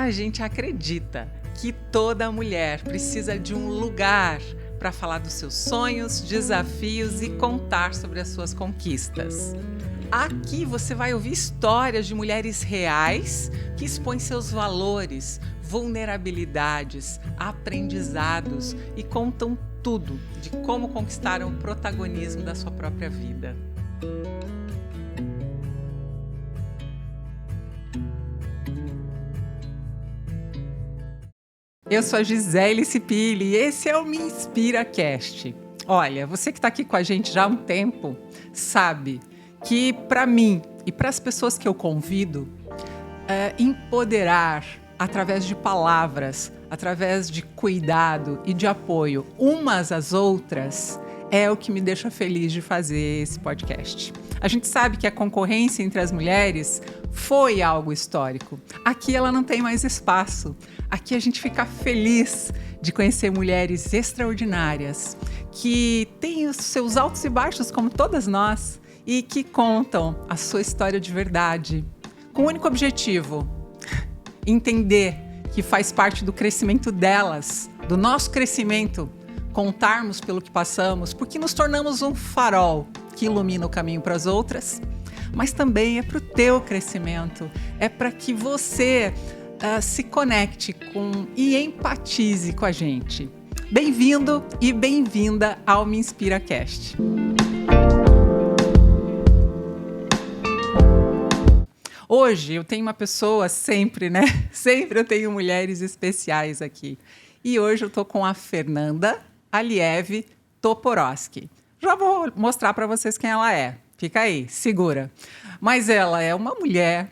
A gente acredita que toda mulher precisa de um lugar para falar dos seus sonhos, desafios e contar sobre as suas conquistas. Aqui você vai ouvir histórias de mulheres reais que expõem seus valores, vulnerabilidades, aprendizados e contam tudo de como conquistaram o protagonismo da sua própria vida. Eu sou a Gisele Cipilli e esse é o Me Inspira Cast. Olha, você que está aqui com a gente já há um tempo sabe que para mim e para as pessoas que eu convido, empoderar através de palavras, através de cuidado e de apoio umas às outras é o que me deixa feliz de fazer esse podcast. A gente sabe que a concorrência entre as mulheres foi algo histórico. Aqui ela não tem mais espaço. Aqui a gente fica feliz de conhecer mulheres extraordinárias que têm os seus altos e baixos como todas nós e que contam a sua história de verdade com o único objetivo: entender que faz parte do crescimento delas, do nosso crescimento, contarmos pelo que passamos, porque nos tornamos um farol que ilumina o caminho para as outras, mas também é para o teu crescimento, é para que você se conecte com e empatize com a gente. Bem-vindo e bem-vinda ao Me Inspira Cast. Hoje eu tenho uma pessoa sempre, né? Sempre eu tenho mulheres especiais aqui. E hoje eu tô com a Fernanda Aliev Toporowski. Já vou mostrar para vocês quem ela é. Fica aí, segura. Mas ela é uma mulher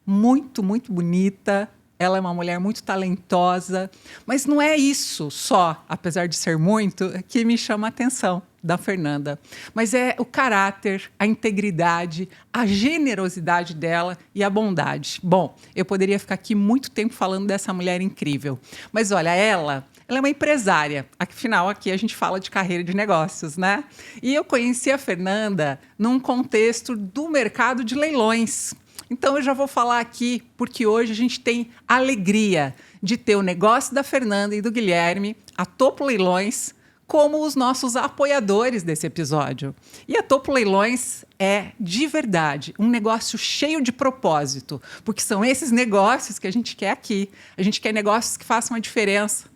muito, muito bonita. Ela é uma mulher muito talentosa. Mas não é isso só, apesar de ser muito, que me chama a atenção da Fernanda. Mas é o caráter, a integridade, a generosidade dela e a bondade. Bom, eu poderia ficar aqui muito tempo falando dessa mulher incrível. Mas olha, ela é uma empresária. Afinal, aqui a gente fala de carreira de negócios, né? E eu conheci a Fernanda num contexto do mercado de leilões. Então eu já vou falar aqui, porque hoje a gente tem a alegria de ter o negócio da Fernanda e do Guilherme, a Topo Leilões, como os nossos apoiadores desse episódio. E a Topo Leilões é, de verdade, um negócio cheio de propósito, porque são esses negócios que a gente quer aqui. A gente quer negócios que façam a diferença.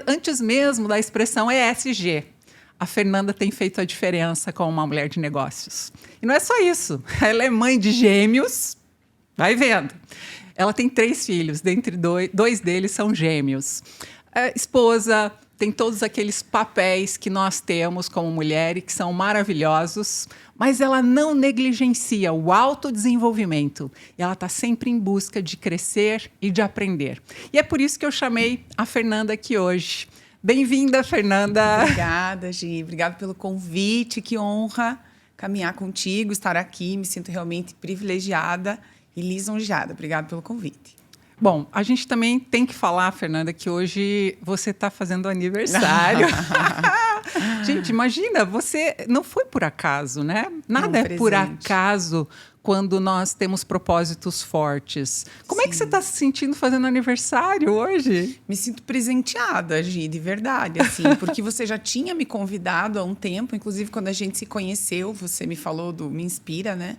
Antes mesmo da expressão ESG, a Fernanda tem feito a diferença como uma mulher de negócios. E não é só isso. Ela é mãe de gêmeos. Vai vendo. Ela tem 3 filhos, dentre dois deles são gêmeos. Esposa, tem todos aqueles papéis que nós temos como mulher e que são maravilhosos, mas ela não negligencia o autodesenvolvimento. E ela está sempre em busca de crescer e de aprender. E é por isso que eu chamei a Fernanda aqui hoje. Bem-vinda, Fernanda. Obrigada, Gi. Obrigada pelo convite. Que honra caminhar contigo, estar aqui. Me sinto realmente privilegiada e lisonjeada. Obrigada pelo convite. Bom, a gente também tem que falar, Fernanda, que hoje você está fazendo aniversário. Gente, imagina, você não foi por acaso, né? Nada é por acaso quando nós temos propósitos fortes. Como é que você está se sentindo fazendo aniversário hoje? Me sinto presenteada, Gi, de verdade, assim, porque você já tinha me convidado há um tempo, inclusive quando a gente se conheceu, você me falou do Me Inspira, né?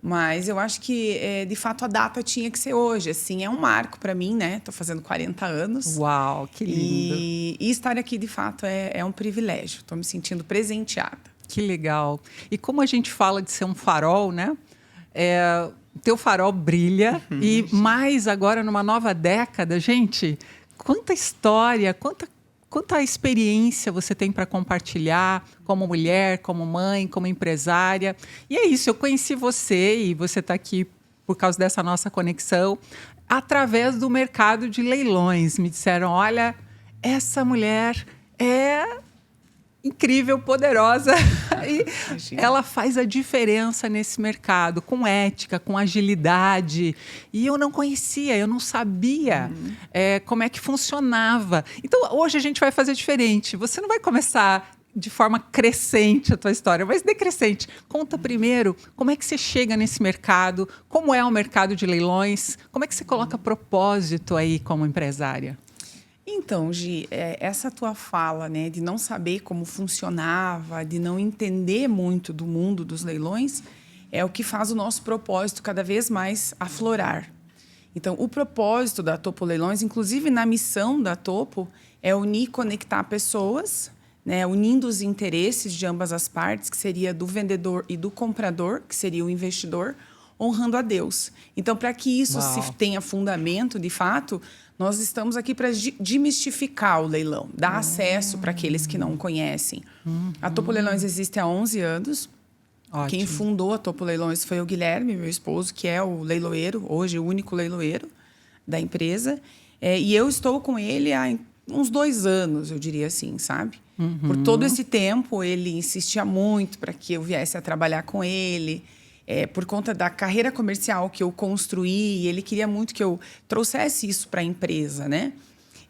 Mas eu acho que, de fato, a data tinha que ser hoje. Assim, é um marco para mim, né? Estou fazendo 40 anos. Uau, que lindo. E estar aqui, de fato, é um privilégio. Estou me sentindo presenteada. Que legal. E como a gente fala de ser um farol, né? Teu farol brilha. E mais agora, numa nova década, gente, quanta história, quanta experiência você tem para compartilhar como mulher, como mãe, como empresária. E é isso, eu conheci você e você está aqui por causa dessa nossa conexão através do mercado de leilões. Me disseram, olha, essa mulher é incrível, poderosa e ela faz a diferença nesse mercado, com ética, com agilidade. E eu não conhecia, eu não sabia como é que funcionava. Então, hoje a gente vai fazer diferente. Você não vai começar de forma crescente a tua história, mas decrescente. Conta primeiro como é que você chega nesse mercado, como é o mercado de leilões, como é que você coloca propósito aí como empresária? Então, Gi, essa tua fala, né, de não saber como funcionava, de não entender muito do mundo dos leilões, é o que faz o nosso propósito cada vez mais aflorar. Então, o propósito da Topo Leilões, inclusive na missão da Topo, é unir e conectar pessoas, né, unindo os interesses de ambas as partes, que seria do vendedor e do comprador, que seria o investidor, honrando a Deus. Então, para que isso se tenha fundamento, de fato, nós estamos aqui para demistificar o leilão, dar acesso para aqueles que não conhecem. A Topo Leilões existe há 11 anos. Ótimo. Quem fundou a Topo Leilões foi o Guilherme, meu esposo, que é o leiloeiro, hoje o único leiloeiro da empresa. E eu estou com ele há uns 2 anos, eu diria assim, sabe? Por todo esse tempo, ele insistia muito para que eu viesse a trabalhar com ele. Por conta da carreira comercial que eu construí, ele queria muito que eu trouxesse isso para a empresa, né?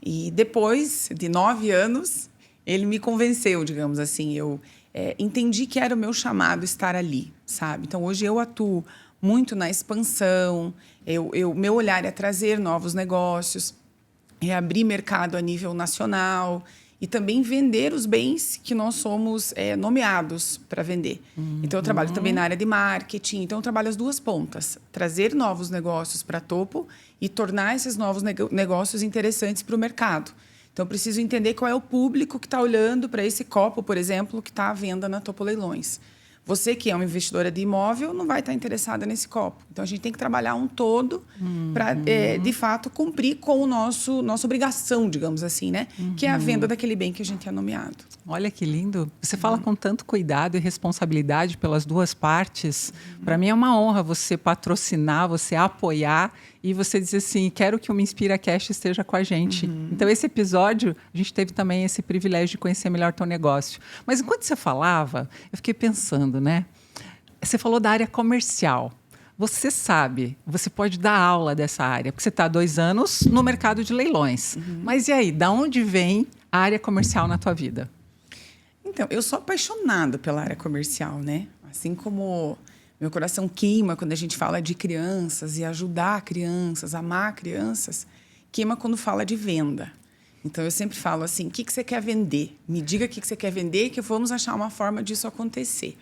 E depois de 9 anos, ele me convenceu, digamos assim. Eu entendi que era o meu chamado estar ali, sabe? Então, hoje eu atuo muito na expansão. Meu olhar é trazer novos negócios, é abrir mercado a nível nacional e também vender os bens que nós somos nomeados para vender. Então, eu trabalho também na área de marketing. Então, eu trabalho as 2 pontas. Trazer novos negócios para a Topo e tornar esses novos negócios interessantes para o mercado. Então, eu preciso entender qual é o público que está olhando para esse copo, por exemplo, que está à venda na Topo Leilões. Você que é uma investidora de imóvel não vai estar interessada nesse copo. Então, a gente tem que trabalhar um todo para, de fato, cumprir com nossa obrigação, digamos assim, né? Que é a venda daquele bem que a gente é nomeado. Olha que lindo. Você fala com tanto cuidado e responsabilidade pelas 2 partes. Para mim é uma honra você patrocinar, você apoiar e você dizer assim, quero que o Me Inspira Cash esteja com a gente. Então, esse episódio, a gente teve também esse privilégio de conhecer melhor teu negócio. Mas enquanto você falava, eu fiquei pensando, né? Você falou da área comercial. Você sabe, você pode dar aula dessa área, porque você está há 2 anos no mercado de leilões. Mas e aí, da onde vem a área comercial na tua vida? Então, eu sou apaixonada pela área comercial, né? Assim como meu coração queima quando a gente fala de crianças e ajudar crianças, amar crianças, queima quando fala de venda. Então, eu sempre falo assim, o que você quer vender? Me diga o que você quer vender que vamos achar uma forma disso acontecer.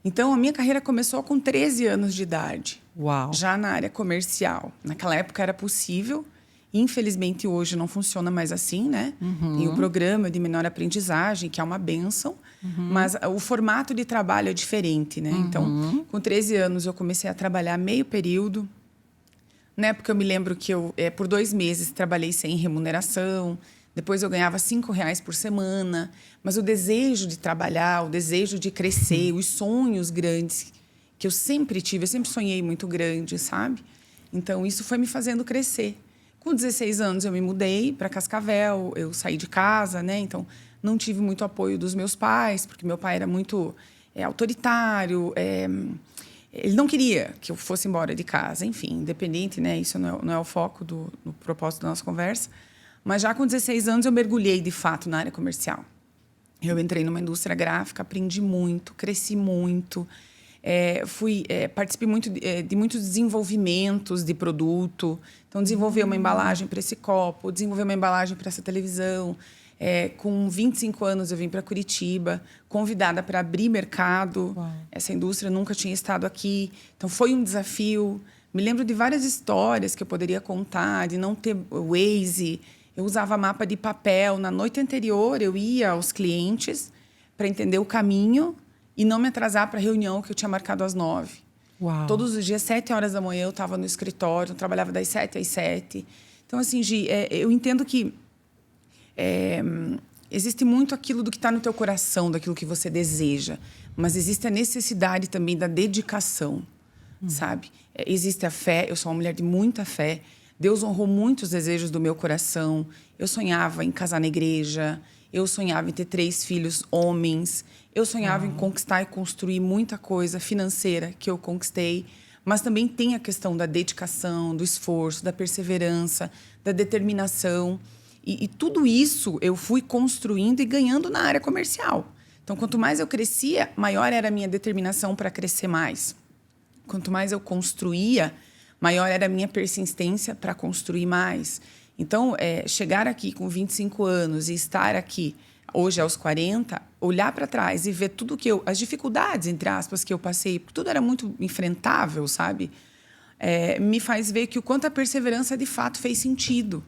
Então, a minha carreira começou com 13 anos de idade. Uau. Já na área comercial. Naquela época era possível. Infelizmente, hoje não funciona mais assim, né? Tem o programa de menor aprendizagem, que é uma bênção. Mas o formato de trabalho é diferente, né? Então, com 13 anos, eu comecei a trabalhar meio período. Na época, eu me lembro que eu, por 2 meses, trabalhei sem remuneração. Depois, eu ganhava R$5 por semana. Mas o desejo de trabalhar, o desejo de crescer, os sonhos grandes que eu sempre tive, eu sempre sonhei muito grande, sabe? Então, isso foi me fazendo crescer. Com 16 anos, eu me mudei para Cascavel, eu saí de casa, né? Então, não tive muito apoio dos meus pais, porque meu pai era muito autoritário, ele não queria que eu fosse embora de casa, enfim, independente, né? Isso não é o foco do propósito da nossa conversa. Mas já com 16 anos, eu mergulhei, de fato, na área comercial. Eu entrei numa indústria gráfica, aprendi muito, cresci muito. Participei muito de muitos desenvolvimentos de produto. Então, desenvolver uma embalagem para esse copo, desenvolver uma embalagem para essa televisão. Com 25 anos, eu vim para Curitiba, convidada para abrir mercado. Uau. Essa indústria nunca tinha estado aqui. Então, foi um desafio. Me lembro de várias histórias que eu poderia contar, de não ter Waze. Eu usava mapa de papel. Na noite anterior, eu ia aos clientes para entender o caminho e não me atrasar para a reunião que eu tinha marcado às 9. Uau. Todos os dias, 7 horas da manhã, eu estava no escritório, eu trabalhava das 7 às 7. Então, assim, Gi, eu entendo que existe muito aquilo do que está no teu coração, daquilo que você deseja, mas existe a necessidade também da dedicação, sabe? Existe a fé, eu sou uma mulher de muita fé. Deus honrou muitos desejos do meu coração. Eu sonhava em casar na igreja, eu sonhava em ter 3 filhos homens, eu sonhava em conquistar e construir muita coisa financeira que eu conquistei, mas também tem a questão da dedicação, do esforço, da perseverança, da determinação. E tudo isso eu fui construindo e ganhando na área comercial. Então, quanto mais eu crescia, maior era a minha determinação para crescer mais. Quanto mais eu construía, maior era a minha persistência para construir mais. Então, chegar aqui com 25 anos e estar aqui hoje aos 40, olhar para trás e ver tudo que as dificuldades, entre aspas, que eu passei, porque tudo era muito enfrentável, sabe? Me faz ver que o quanto a perseverança de fato fez sentido.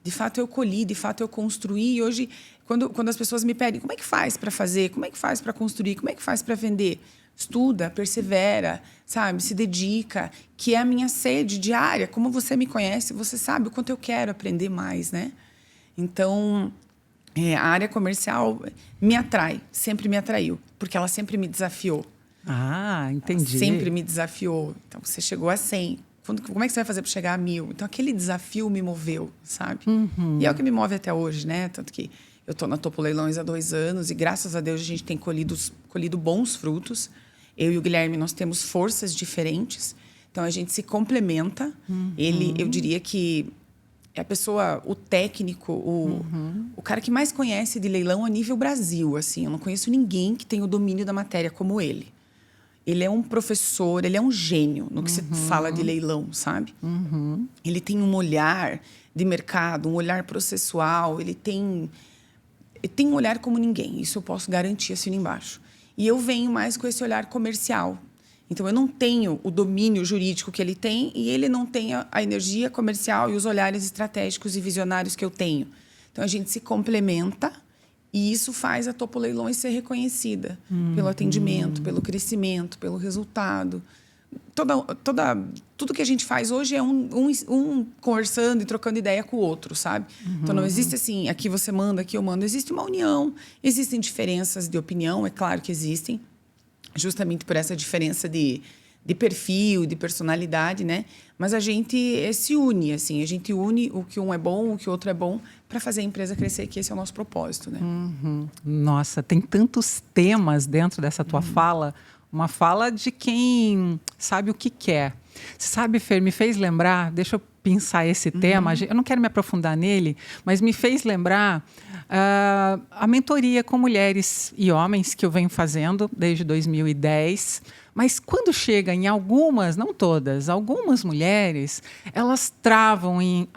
De fato eu colhi, de fato eu construí. E hoje, quando as pessoas me pedem como é que faz para fazer, como é que faz para construir, como é que faz para vender, estuda, persevera, sabe, se dedica, que é a minha sede diária. Como você me conhece, você sabe o quanto eu quero aprender mais, né? Então, a área comercial me atrai, sempre me atraiu, porque ela sempre me desafiou. Ah, entendi. Ela sempre me desafiou. Então, você chegou a 100. Como é que você vai fazer para chegar a 1000? Então, aquele desafio me moveu, sabe? E é o que me move até hoje, né? Tanto que eu estou na Topo Leilões há 2 anos e, graças a Deus, a gente tem colhido bons frutos. Eu e o Guilherme, nós temos forças diferentes. Então, a gente se complementa. Ele, eu diria que é a pessoa, o técnico, o cara que mais conhece de leilão a nível Brasil. Assim, eu não conheço ninguém que tenha o domínio da matéria como ele. Ele é um professor, ele é um gênio no que se fala de leilão, sabe? Ele tem um olhar de mercado, um olhar processual, ele tem um olhar como ninguém. Isso eu posso garantir assim embaixo. E eu venho mais com esse olhar comercial. Então, eu não tenho o domínio jurídico que ele tem e ele não tem a energia comercial e os olhares estratégicos e visionários que eu tenho. Então, a gente se complementa e isso faz a Topo Leilões ser reconhecida pelo atendimento, pelo crescimento, pelo resultado. Tudo que a gente faz hoje é um conversando e trocando ideia com o outro, sabe? Então, não existe assim, aqui você manda, aqui eu mando. Existe uma união, existem diferenças de opinião, é claro que existem, justamente por essa diferença de perfil, de personalidade, né? Mas a gente se une, assim, a gente une o que um é bom, o que o outro é bom, para fazer a empresa crescer, que esse é o nosso propósito, né? Nossa, tem tantos temas dentro dessa tua fala. Uma fala de quem sabe o que quer. Você sabe, Fer, me fez lembrar, deixa eu pensar esse tema, eu não quero me aprofundar nele, mas me fez lembrar a mentoria com mulheres e homens que eu venho fazendo desde 2010. Mas quando chega em algumas, não todas, algumas mulheres, elas travam em...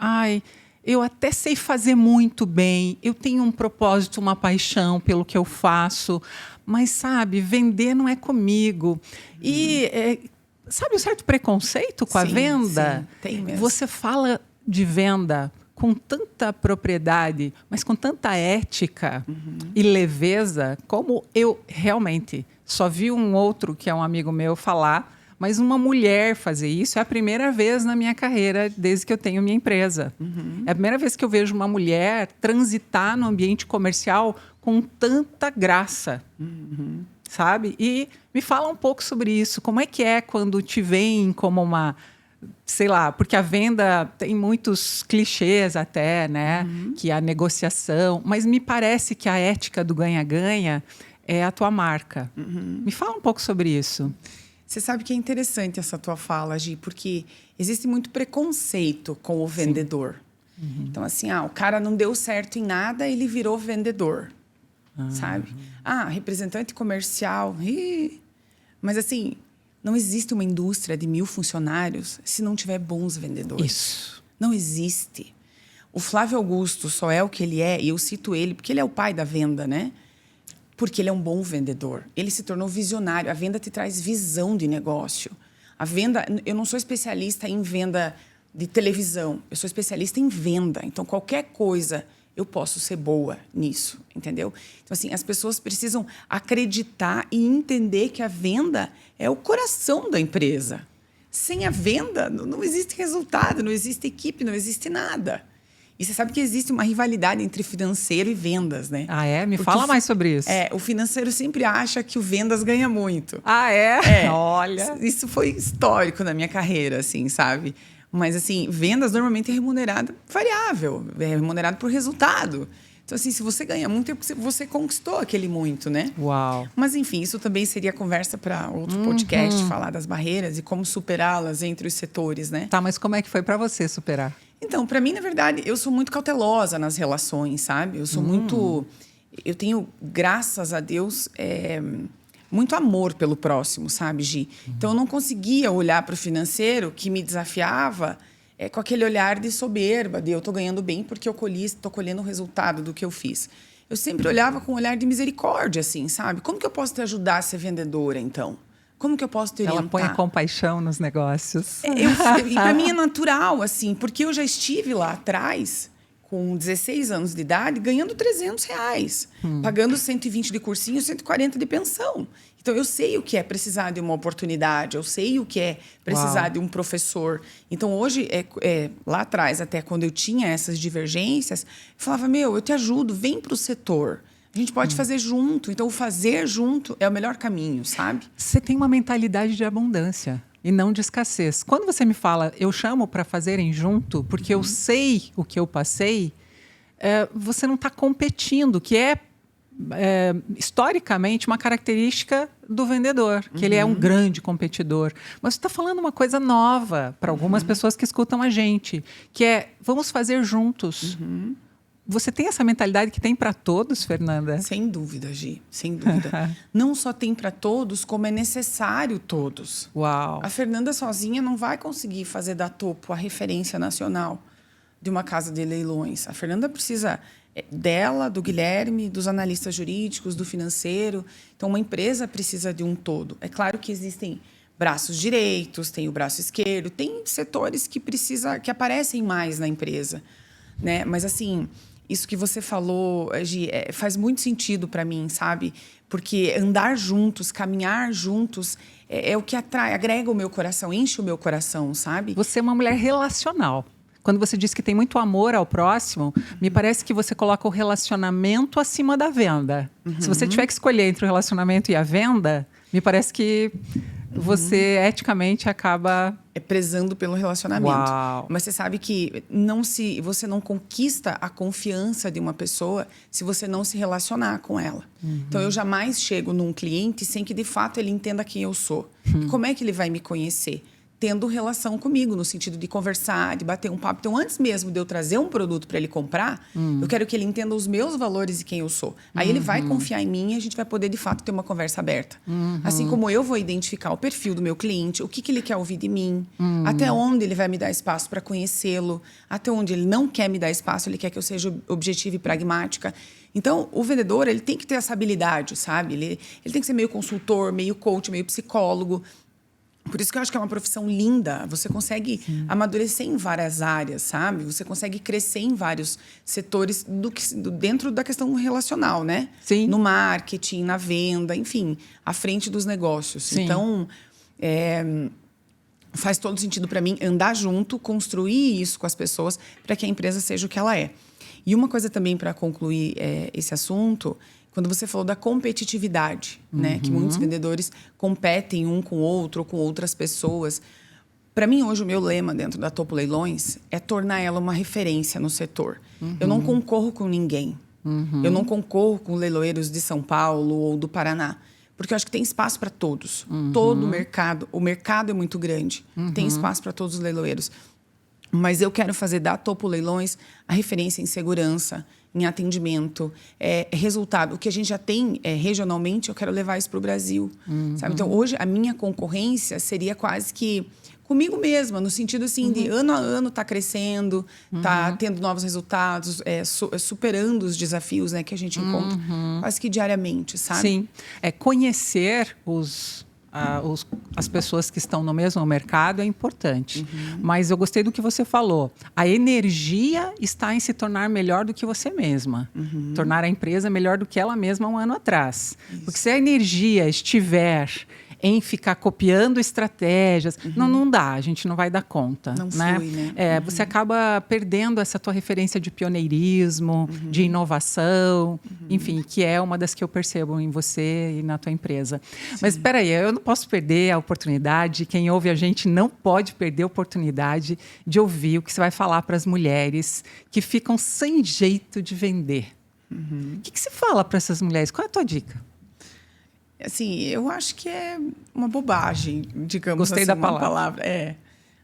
eu até sei fazer muito bem, eu tenho um propósito, uma paixão pelo que eu faço, mas, sabe, vender não é comigo. E, sabe, um certo preconceito com a venda? Sim, tem mesmo. Você fala de venda com tanta propriedade, mas com tanta ética e leveza, como eu realmente só vi um outro, que é um amigo meu, falar. Mas uma mulher fazer isso é a primeira vez na minha carreira, desde que eu tenho minha empresa. É a primeira vez que eu vejo uma mulher transitar no ambiente comercial com tanta graça, sabe? E me fala um pouco sobre isso. Como é que é quando te veem como uma... Sei lá, porque a venda tem muitos clichês até, né? Que a negociação... Mas me parece que a ética do ganha-ganha é a tua marca. Me fala um pouco sobre isso. Você sabe que é interessante essa tua fala, Gi, porque existe muito preconceito com o vendedor. Então, assim, o cara não deu certo em nada, ele virou vendedor, sabe? Representante comercial. Mas, assim, não existe uma indústria de 1000 funcionários se não tiver bons vendedores. Isso. Não existe. O Flávio Augusto só é o que ele é, e eu cito ele porque ele é o pai da venda, né? Porque ele é um bom vendedor. Ele se tornou visionário. A venda te traz visão de negócio. A venda... Eu não sou especialista em venda de televisão. Eu sou especialista em venda. Então, qualquer coisa, eu posso ser boa nisso, entendeu? Então, assim, as pessoas precisam acreditar e entender que a venda é o coração da empresa. Sem a venda, não existe resultado, não existe equipe, não existe nada. E você sabe que existe uma rivalidade entre financeiro e vendas, né? Me fala mais sobre isso. O financeiro sempre acha que o vendas ganha muito. Olha. Isso foi histórico na minha carreira, assim, sabe? Mas, assim, vendas normalmente é remunerado variável, é remunerado por resultado. Então, assim, se você ganha muito, é porque você conquistou aquele muito, né? Uau. Mas, enfim, isso também seria conversa para outro podcast, falar das barreiras e como superá-las entre os setores, né? Tá, mas como é que foi para você superar? Então, para mim, na verdade, eu sou muito cautelosa nas relações, sabe? Eu sou muito... eu tenho, graças a Deus, muito amor pelo próximo, sabe, Gi? Então, eu não conseguia olhar para o financeiro, que me desafiava, com aquele olhar de soberba, de eu estou ganhando bem porque eu estou colhendo o resultado do que eu fiz. Eu sempre olhava com um olhar de misericórdia, assim, sabe? Como que eu posso te ajudar a ser vendedora, então? Como que eu posso te orientar? Ela põe a compaixão nos negócios. E para mim é natural, assim, porque eu já estive lá atrás, com 16 anos de idade, ganhando R$300, pagando 120 de cursinho, 140 de pensão. Então, eu sei o que é precisar de uma oportunidade, eu sei o que é precisar de um professor. Então, hoje, lá atrás, até quando eu tinha essas divergências, eu falava, eu te ajudo, vem para o setor. A gente pode fazer junto. Então, o fazer junto é o melhor caminho, sabe? Você tem uma mentalidade de abundância e não de escassez. Quando você me fala, eu chamo para fazerem junto, porque eu sei o que eu passei, você não está competindo, que é historicamente uma característica do vendedor, que ele é um grande competidor. Mas você está falando uma coisa nova para algumas pessoas que escutam a gente, que é, vamos fazer juntos. Você tem essa mentalidade que tem para todos, Fernanda? Sem dúvida, Gi, sem dúvida. Não só tem para todos, como é necessário todos. Uau! A Fernanda sozinha não vai conseguir fazer da Topo a referência nacional de uma casa de leilões. A Fernanda precisa dela, do Guilherme, dos analistas jurídicos, do financeiro. Então, uma empresa precisa de um todo. É claro que existem braços direitos, tem o braço esquerdo, tem setores que aparecem mais na empresa, né? Mas, assim, isso que você falou, Gi, faz muito sentido para mim, sabe? Porque andar juntos, caminhar juntos, é o que agrega o meu coração, enche o meu coração, sabe? Você é uma mulher relacional. Quando você diz que tem muito amor ao próximo, me parece que você coloca o relacionamento acima da venda. Se você tiver que escolher entre o relacionamento e a venda, me parece que você eticamente acaba prezando pelo relacionamento. Uau. Mas você sabe que você não conquista a confiança de uma pessoa se você não se relacionar com ela. Então, eu jamais chego num cliente sem que, de fato, ele entenda quem eu sou. Como é que ele vai me conhecer? Tendo relação comigo, no sentido de conversar, de bater um papo. Então, antes mesmo de eu trazer um produto para ele comprar, eu quero que ele entenda os meus valores e quem eu sou. Aí ele vai confiar em mim e a gente vai poder, de fato, ter uma conversa aberta. Assim como eu vou identificar o perfil do meu cliente, o que ele quer ouvir de mim, até onde ele vai me dar espaço para conhecê-lo, até onde ele não quer me dar espaço, ele quer que eu seja objetiva e pragmática. Então, o vendedor, ele tem que ter essa habilidade, sabe? Ele tem que ser meio consultor, meio coach, meio psicólogo. Por isso que eu acho que é uma profissão linda. Você consegue amadurecer em várias áreas, sabe? Você consegue crescer em vários setores dentro da questão relacional, né? Sim. No marketing, na venda, enfim, à frente dos negócios. Sim. Então, faz todo sentido para mim andar junto, construir isso com as pessoas para que a empresa seja o que ela é. E uma coisa também para concluir esse assunto, quando você falou da competitividade, né? Que muitos vendedores competem um com o outro ou com outras pessoas. Para mim, hoje, o meu lema dentro da Topo Leilões é tornar ela uma referência no setor. Eu não concorro com ninguém. Eu não concorro com leiloeiros de São Paulo ou do Paraná. Porque eu acho que tem espaço para todos. Todo o mercado é muito grande. Tem espaço para todos os leiloeiros. Mas eu quero fazer da Topo Leilões a referência em segurança, em atendimento, resultado. O que a gente já tem regionalmente, eu quero levar isso para o Brasil. Sabe? Então, hoje, a minha concorrência seria quase que comigo mesma, no sentido assim, de ano a ano tá crescendo, tá tendo novos resultados, superando os desafios, né, que a gente encontra quase que diariamente, sabe? Sim. Conhecer as pessoas que estão no mesmo mercado é importante. Mas eu gostei do que você falou. A energia está em se tornar melhor do que você mesma. Tornar a empresa melhor do que ela mesma um ano atrás. Isso. Porque se a energia estiver em ficar copiando estratégias, não dá, a gente não vai dar conta. Não né? flui, né? Você acaba perdendo essa tua referência de pioneirismo, de inovação, enfim, que é uma das que eu percebo em você e na tua empresa. Sim. Mas espera aí, eu não posso perder a oportunidade, quem ouve a gente não pode perder a oportunidade de ouvir o que você vai falar para as mulheres que ficam sem jeito de vender. O que você fala para essas mulheres? Qual é a tua dica? Assim, eu acho que é uma bobagem, digamos. Gostei assim, da uma palavra.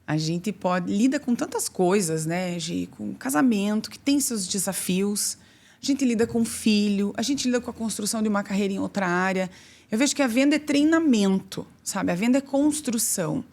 A gente lida com tantas coisas, né, Gi? Com casamento, que tem seus desafios. a gente lida com filho, a gente lida com a construção de uma carreira em outra área. Eu vejo que a venda é treinamento, sabe? A venda é construção.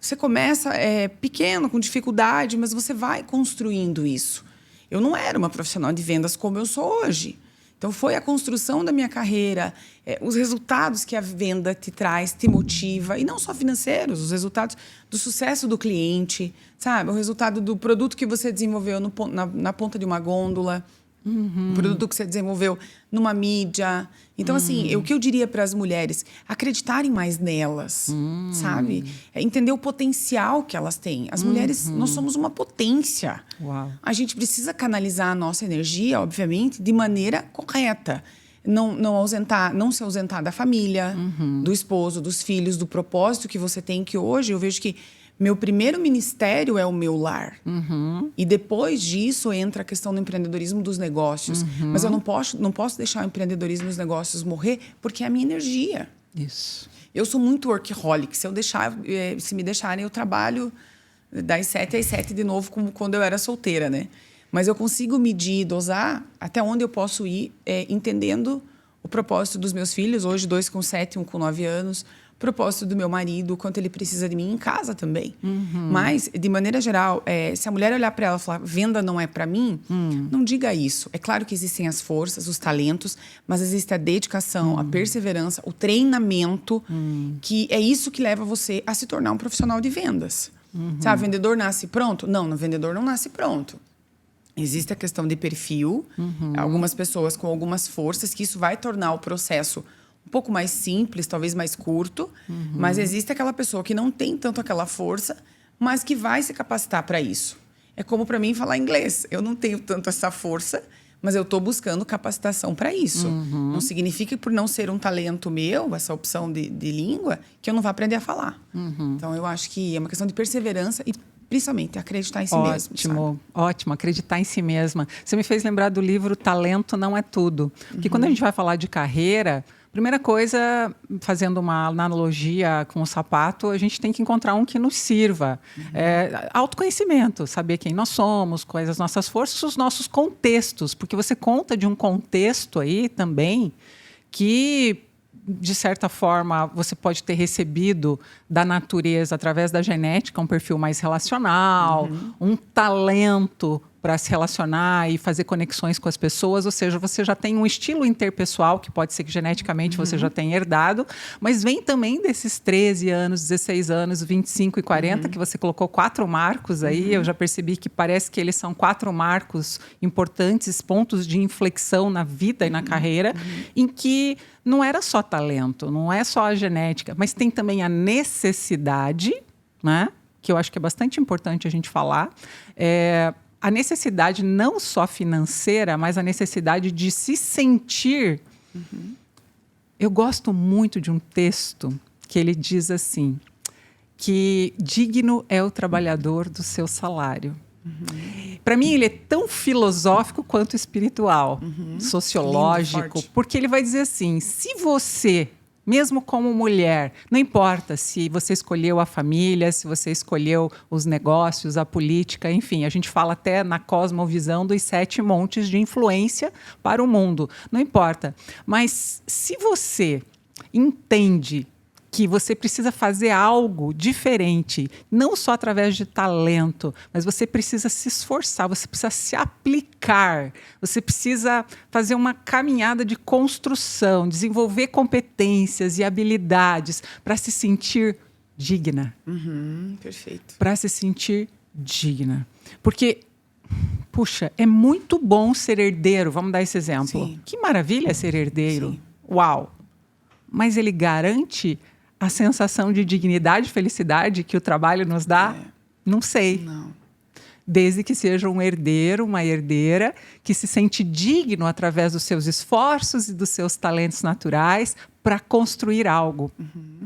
Você começa pequeno, com dificuldade, mas você vai construindo isso. Eu não era uma profissional de vendas como eu sou hoje. Então, foi a construção da minha carreira, os resultados que a venda te traz, te motiva, e não só financeiros, os resultados do sucesso do cliente, sabe? O resultado do produto que você desenvolveu na ponta de uma gôndola, o produto que você desenvolveu numa mídia. Então, assim, o que eu diria para as mulheres? Acreditarem mais nelas, sabe? Entender o potencial que elas têm. As mulheres, nós somos uma potência. Uau. A gente precisa canalizar a nossa energia, obviamente, de maneira correta. Não se ausentar da família, do esposo, dos filhos, do propósito que você tem, que hoje eu vejo que meu primeiro ministério é o meu lar. E depois disso entra a questão do empreendedorismo dos negócios. Mas eu não posso deixar o empreendedorismo dos negócios morrer, porque é a minha energia. Isso. Eu sou muito workaholic. Se me deixarem, eu trabalho das 7 às 7 de novo, como quando eu era solteira, né? Mas eu consigo medir, dosar até onde eu posso ir, entendendo o propósito dos meus filhos, hoje 2 com 7, 1 com 9 anos, o propósito do meu marido, o quanto ele precisa de mim em casa também. Mas, de maneira geral, se a mulher olhar para ela e falar, venda não é para mim, não diga isso. É claro que existem as forças, os talentos, mas existe a dedicação, a perseverança, o treinamento, que é isso que leva você a se tornar um profissional de vendas. Sabe, vendedor nasce pronto? Não, o vendedor não nasce pronto. Existe a questão de perfil, algumas pessoas com algumas forças, que isso vai tornar o processo um pouco mais simples, talvez mais curto, mas existe aquela pessoa que não tem tanto aquela força, mas que vai se capacitar para isso. É como para mim falar inglês. Eu não tenho tanto essa força, mas eu estou buscando capacitação para isso. Não significa que por não ser um talento meu, essa opção de língua, que eu não vá aprender a falar. Então, eu acho que é uma questão de perseverança e principalmente acreditar em si mesmo. Ótimo, ótimo. Acreditar em si mesma. Você me fez lembrar do livro Talento Não É Tudo. Porque quando a gente vai falar de carreira, primeira coisa, fazendo uma analogia com o sapato, a gente tem que encontrar um que nos sirva. Autoconhecimento, saber quem nós somos, quais as nossas forças, os nossos contextos. Porque você conta de um contexto aí também que, de certa forma, você pode ter recebido da natureza, através da genética, um perfil mais relacional, um talento para se relacionar e fazer conexões com as pessoas, ou seja, você já tem um estilo interpessoal, que pode ser que geneticamente você já tenha herdado, mas vem também desses 13 anos, 16 anos, 25 e 40, que você colocou 4 marcos aí, eu já percebi que parece que eles são 4 marcos importantes, pontos de inflexão na vida e na carreira, em que não era só talento, não é só a genética, mas tem também a necessidade, né? Que eu acho que é bastante importante a gente falar, a necessidade não só financeira, mas a necessidade de se sentir. Eu gosto muito de um texto que ele diz assim, que digno é o trabalhador do seu salário. Para mim, ele é tão filosófico quanto espiritual, sociológico, lindo, porque ele vai dizer assim, se você, mesmo como mulher, não importa se você escolheu a família, se você escolheu os negócios, a política, enfim, a gente fala até na cosmovisão dos 7 montes de influência para o mundo, não importa. Mas se você entende que você precisa fazer algo diferente, não só através de talento, mas você precisa se esforçar, você precisa se aplicar, você precisa fazer uma caminhada de construção, desenvolver competências e habilidades para se sentir digna. Perfeito. Para se sentir digna. Porque, puxa, é muito bom ser herdeiro, vamos dar esse exemplo. Sim. Que maravilha ser herdeiro. Sim. Uau! Mas ele garante a sensação de dignidade e felicidade que o trabalho nos dá? Não sei. Não. Desde que seja um herdeiro, uma herdeira, que se sente digno através dos seus esforços e dos seus talentos naturais para construir algo.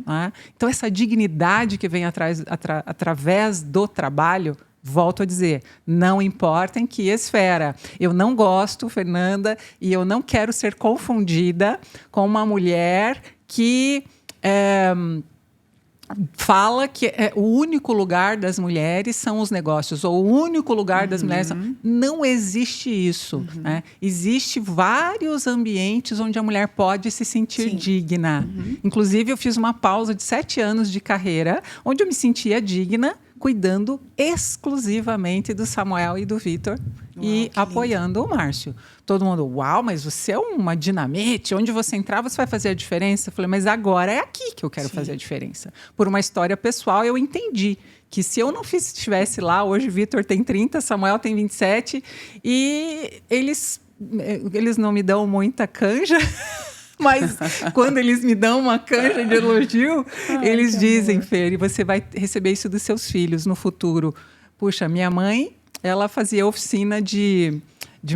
Né? Então, essa dignidade que vem através do trabalho, volto a dizer, não importa em que esfera. Eu não gosto, Fernanda, e eu não quero ser confundida com uma mulher que fala que o único lugar das mulheres são os negócios, ou o único lugar das mulheres... Não existe isso. Né? Existe vários ambientes onde a mulher pode se sentir digna. Inclusive, eu fiz uma pausa de 7 anos de carreira, onde eu me sentia digna, cuidando exclusivamente do Samuel e do Vitor e apoiando o Márcio. Todo mundo, uau, mas você é uma dinamite, onde você entrar você vai fazer a diferença. Eu falei, mas agora é aqui que eu quero fazer a diferença. Por uma história pessoal, eu entendi que se eu não estivesse lá, hoje Vitor tem 30, Samuel tem 27, e eles não me dão muita canja, mas quando eles me dão uma canja de elogio, eles dizem, Fer, e você vai receber isso dos seus filhos no futuro. Puxa, minha mãe, ela fazia oficina de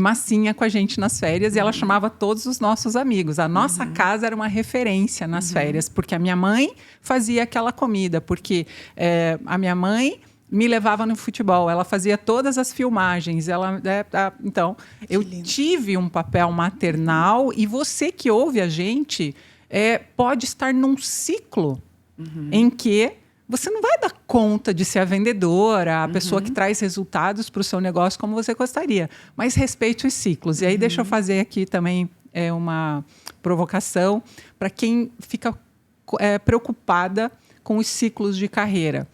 massinha com a gente nas férias e ela chamava todos os nossos amigos. A nossa casa era uma referência nas férias, porque a minha mãe fazia aquela comida, porque a minha mãe me levava no futebol, ela fazia todas as filmagens. Então, eu tive um papel maternal e você que ouve a gente pode estar num ciclo em que você não vai dar conta de ser a vendedora, a pessoa que traz resultados para o seu negócio como você gostaria. Mas respeite os ciclos. E aí deixa eu fazer aqui também uma provocação para quem fica preocupada com os ciclos de carreira.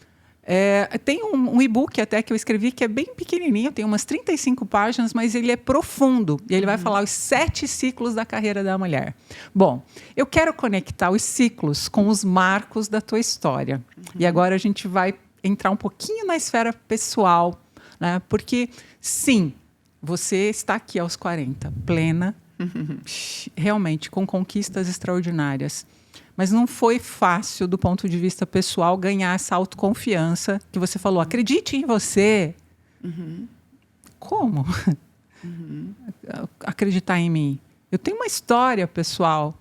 Tem um e-book até que eu escrevi que é bem pequenininho, tem umas 35 páginas, mas ele é profundo. E ele vai falar os 7 ciclos da carreira da mulher. Bom, eu quero conectar os ciclos com os marcos da tua história. E agora a gente vai entrar um pouquinho na esfera pessoal, né? Porque, sim, você está aqui aos 40, plena, realmente, com conquistas extraordinárias. Mas não foi fácil, do ponto de vista pessoal, ganhar essa autoconfiança que você falou. Acredite em você. Como? Acreditar em mim. Eu tenho uma história pessoal.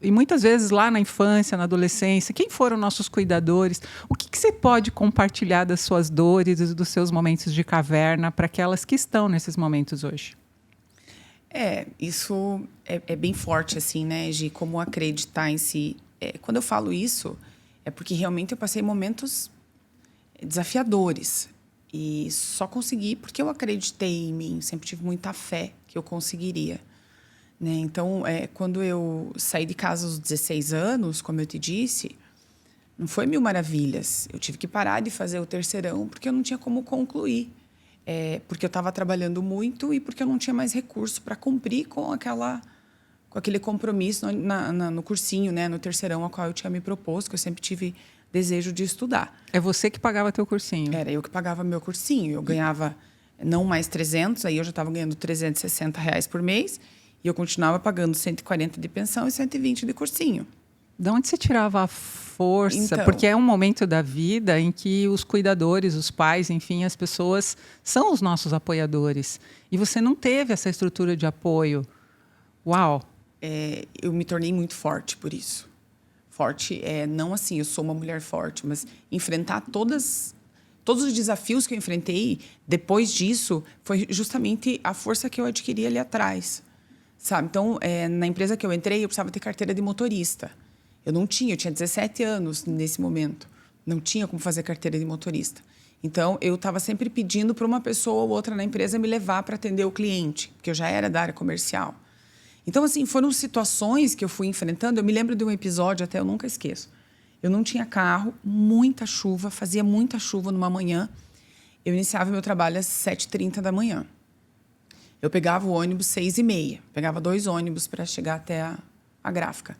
E muitas vezes lá na infância, na adolescência, quem foram nossos cuidadores? O que você pode compartilhar das suas dores e dos seus momentos de caverna para aquelas que estão nesses momentos hoje? Isso é bem forte, assim, né, de como acreditar em si. Quando eu falo isso, é porque realmente eu passei momentos desafiadores. E só consegui porque eu acreditei em mim, sempre tive muita fé que eu conseguiria. Né? Então, quando eu saí de casa aos 16 anos, como eu te disse, não foi mil maravilhas. Eu tive que parar de fazer o terceirão porque eu não tinha como concluir. Porque eu estava trabalhando muito e porque eu não tinha mais recurso para cumprir com aquele compromisso no cursinho, né, no terceirão, ao qual eu tinha me proposto, que eu sempre tive desejo de estudar. É você que pagava teu cursinho? Era eu que pagava meu cursinho. Eu ganhava não mais 300, aí eu já estava ganhando R$360 por mês e eu continuava pagando 140 de pensão e 120 de cursinho. De onde você tirava a força? Então, porque é um momento da vida em que os cuidadores, os pais, enfim, as pessoas são os nossos apoiadores. E você não teve essa estrutura de apoio. Uau! Eu me tornei muito forte por isso. Forte, não assim, eu sou uma mulher forte, mas enfrentar todos os desafios que eu enfrentei depois disso foi justamente a força que eu adquiri ali atrás. Sabe? Então, na empresa que eu entrei, eu precisava ter carteira de motorista. Eu não tinha, eu tinha 17 anos nesse momento. Não tinha como fazer carteira de motorista. Então, eu estava sempre pedindo para uma pessoa ou outra na empresa me levar para atender o cliente, porque eu já era da área comercial. Então, assim, foram situações que eu fui enfrentando. Eu me lembro de um episódio, até eu nunca esqueço. Eu não tinha carro, muita chuva, fazia muita chuva numa manhã. Eu iniciava meu trabalho às 7h30 da manhã. Eu pegava o ônibus 6h30. Pegava 2 ônibus para chegar até a gráfica.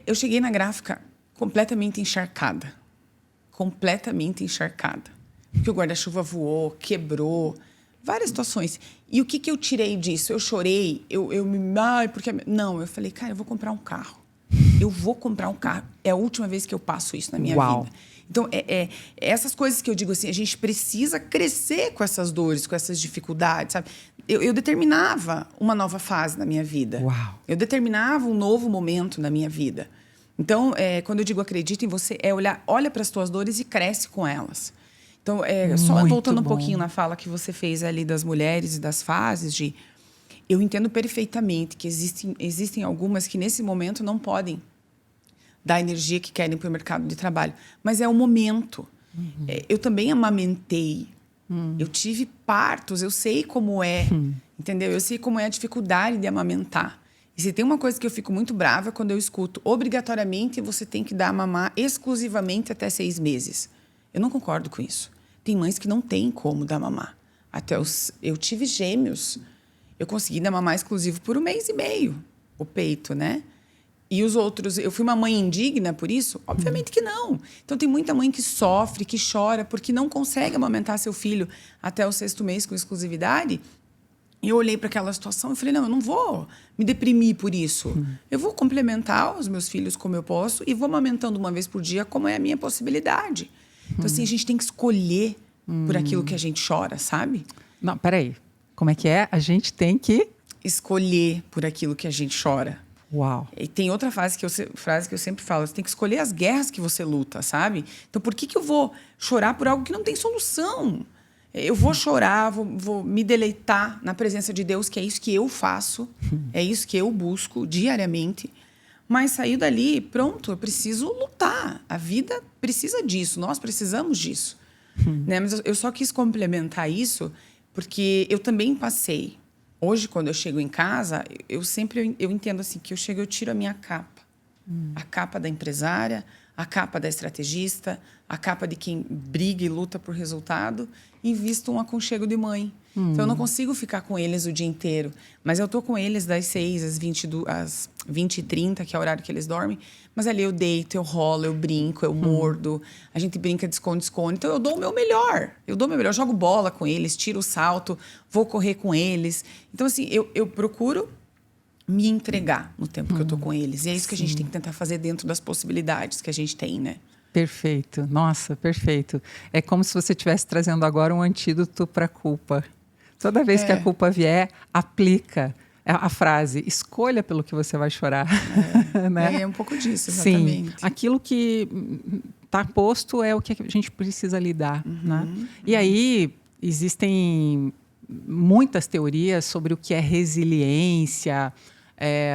Eu cheguei na gráfica completamente encharcada. Completamente encharcada. Porque o guarda-chuva voou, quebrou, várias situações. E o que eu tirei disso? Eu chorei, Não, eu falei, cara, eu vou comprar um carro. Eu vou comprar um carro. É a última vez que eu passo isso na minha vida. Então, essas coisas que eu digo assim, a gente precisa crescer com essas dores, com essas dificuldades, sabe? Eu determinava uma nova fase na minha vida. Uau. Eu determinava um novo momento na minha vida. Então, quando eu digo acredita em você, olha para as tuas dores e cresce com elas. Então, só voltando um pouquinho na fala que você fez ali das mulheres e das fases, eu entendo perfeitamente que existem algumas que nesse momento não podem da energia que querem para o mercado de trabalho. Mas é o momento. Eu também amamentei. Eu tive partos, eu sei como é, entendeu? Eu sei como é a dificuldade de amamentar. E se tem uma coisa que eu fico muito brava quando eu escuto, obrigatoriamente você tem que dar mamar exclusivamente até 6 meses. Eu não concordo com isso. Tem mães que não têm como dar mamar. Eu tive gêmeos, eu consegui dar mamar exclusivo por 1 mês e meio, o peito, né? E os outros, eu fui uma mãe indigna por isso? Obviamente que não. Então, tem muita mãe que sofre, que chora, porque não consegue amamentar seu filho até o 6º mês com exclusividade. E eu olhei para aquela situação e falei, não, eu não vou me deprimir por isso. Eu vou complementar os meus filhos como eu posso e vou amamentando 1 vez por dia como é a minha possibilidade. Então, assim, a gente tem que escolher por aquilo que a gente chora, sabe? Não, peraí. Como é que é? A gente tem que... Escolher por aquilo que a gente chora. Uau. E tem outra frase que eu sempre falo, você tem que escolher as guerras que você luta, sabe? Então, por que eu vou chorar por algo que não tem solução? Eu vou chorar, vou me deleitar na presença de Deus, que é isso que eu faço, é isso que eu busco diariamente. Mas sair dali, pronto, eu preciso lutar. A vida precisa disso, nós precisamos disso. Né? Mas eu só quis complementar isso porque eu também passei. Hoje, quando eu chego em casa, eu entendo assim, que eu chego, eu tiro a minha capa. A capa da empresária, a capa da estrategista, a capa de quem briga e luta por resultado, e visto um aconchego de mãe. Então, eu não consigo ficar com eles o dia inteiro. Mas eu tô com eles das 6 às 20h30, que é o horário que eles dormem. Mas ali eu deito, eu rolo, eu brinco, eu mordo. A gente brinca de esconde-esconde. Então, eu dou o meu melhor. Eu jogo bola com eles, tiro o salto, vou correr com eles. Então, assim, eu procuro me entregar no tempo que eu tô com eles. E é isso que a gente tem que tentar fazer dentro das possibilidades que a gente tem, né? Perfeito. Nossa, perfeito. É como se você estivesse trazendo agora um antídoto para a culpa. Toda vez que a culpa vier, aplica a frase, escolha pelo que você vai chorar. Né? É um pouco disso, exatamente. Sim, aquilo que está posto é o que a gente precisa lidar. Né? E aí, existem muitas teorias sobre o que é resiliência,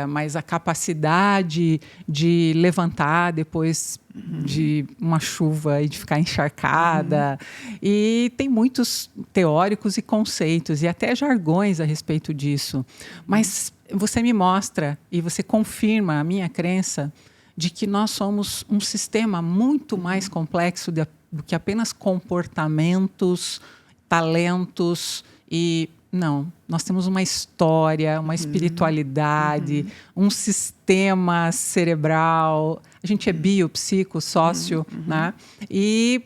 mas a capacidade de levantar depois de uma chuva e de ficar encharcada. E tem muitos teóricos e conceitos e até jargões a respeito disso. Mas você me mostra e você confirma a minha crença de que nós somos um sistema muito mais complexo do que apenas comportamentos, talentos e... Não, nós temos uma história, uma espiritualidade, um sistema cerebral. A gente é bio, psico, sócio, né? E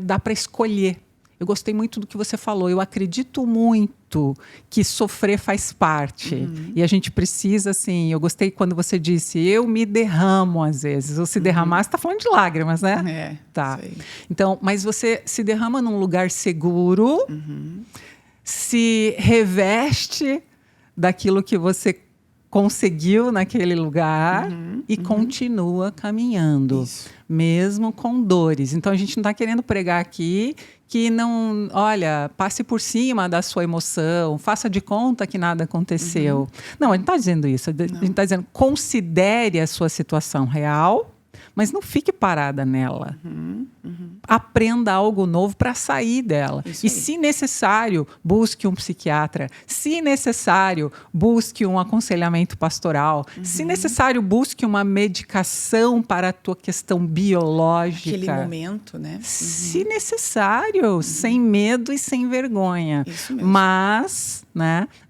dá para escolher. Eu gostei muito do que você falou. Eu acredito muito que sofrer faz parte. E a gente precisa, assim... Eu gostei quando você disse, eu me derramo às vezes. Ou se derramar, você está falando de lágrimas, né? Tá. Sei. Então, mas você se derrama num lugar seguro... se reveste daquilo que você conseguiu naquele lugar e continua caminhando, mesmo com dores. Então, a gente não está querendo pregar aqui que não, olha, passe por cima da sua emoção, faça de conta que nada aconteceu. Não, a gente não está dizendo isso. A gente está dizendo, considere a sua situação real, mas não fique parada nela. Aprenda algo novo para sair dela. E, se necessário, busque um psiquiatra. Se necessário, busque um aconselhamento pastoral. Se necessário, busque uma medicação para a tua questão biológica. Aquele momento, né? Se necessário, sem medo e sem vergonha. Isso mesmo.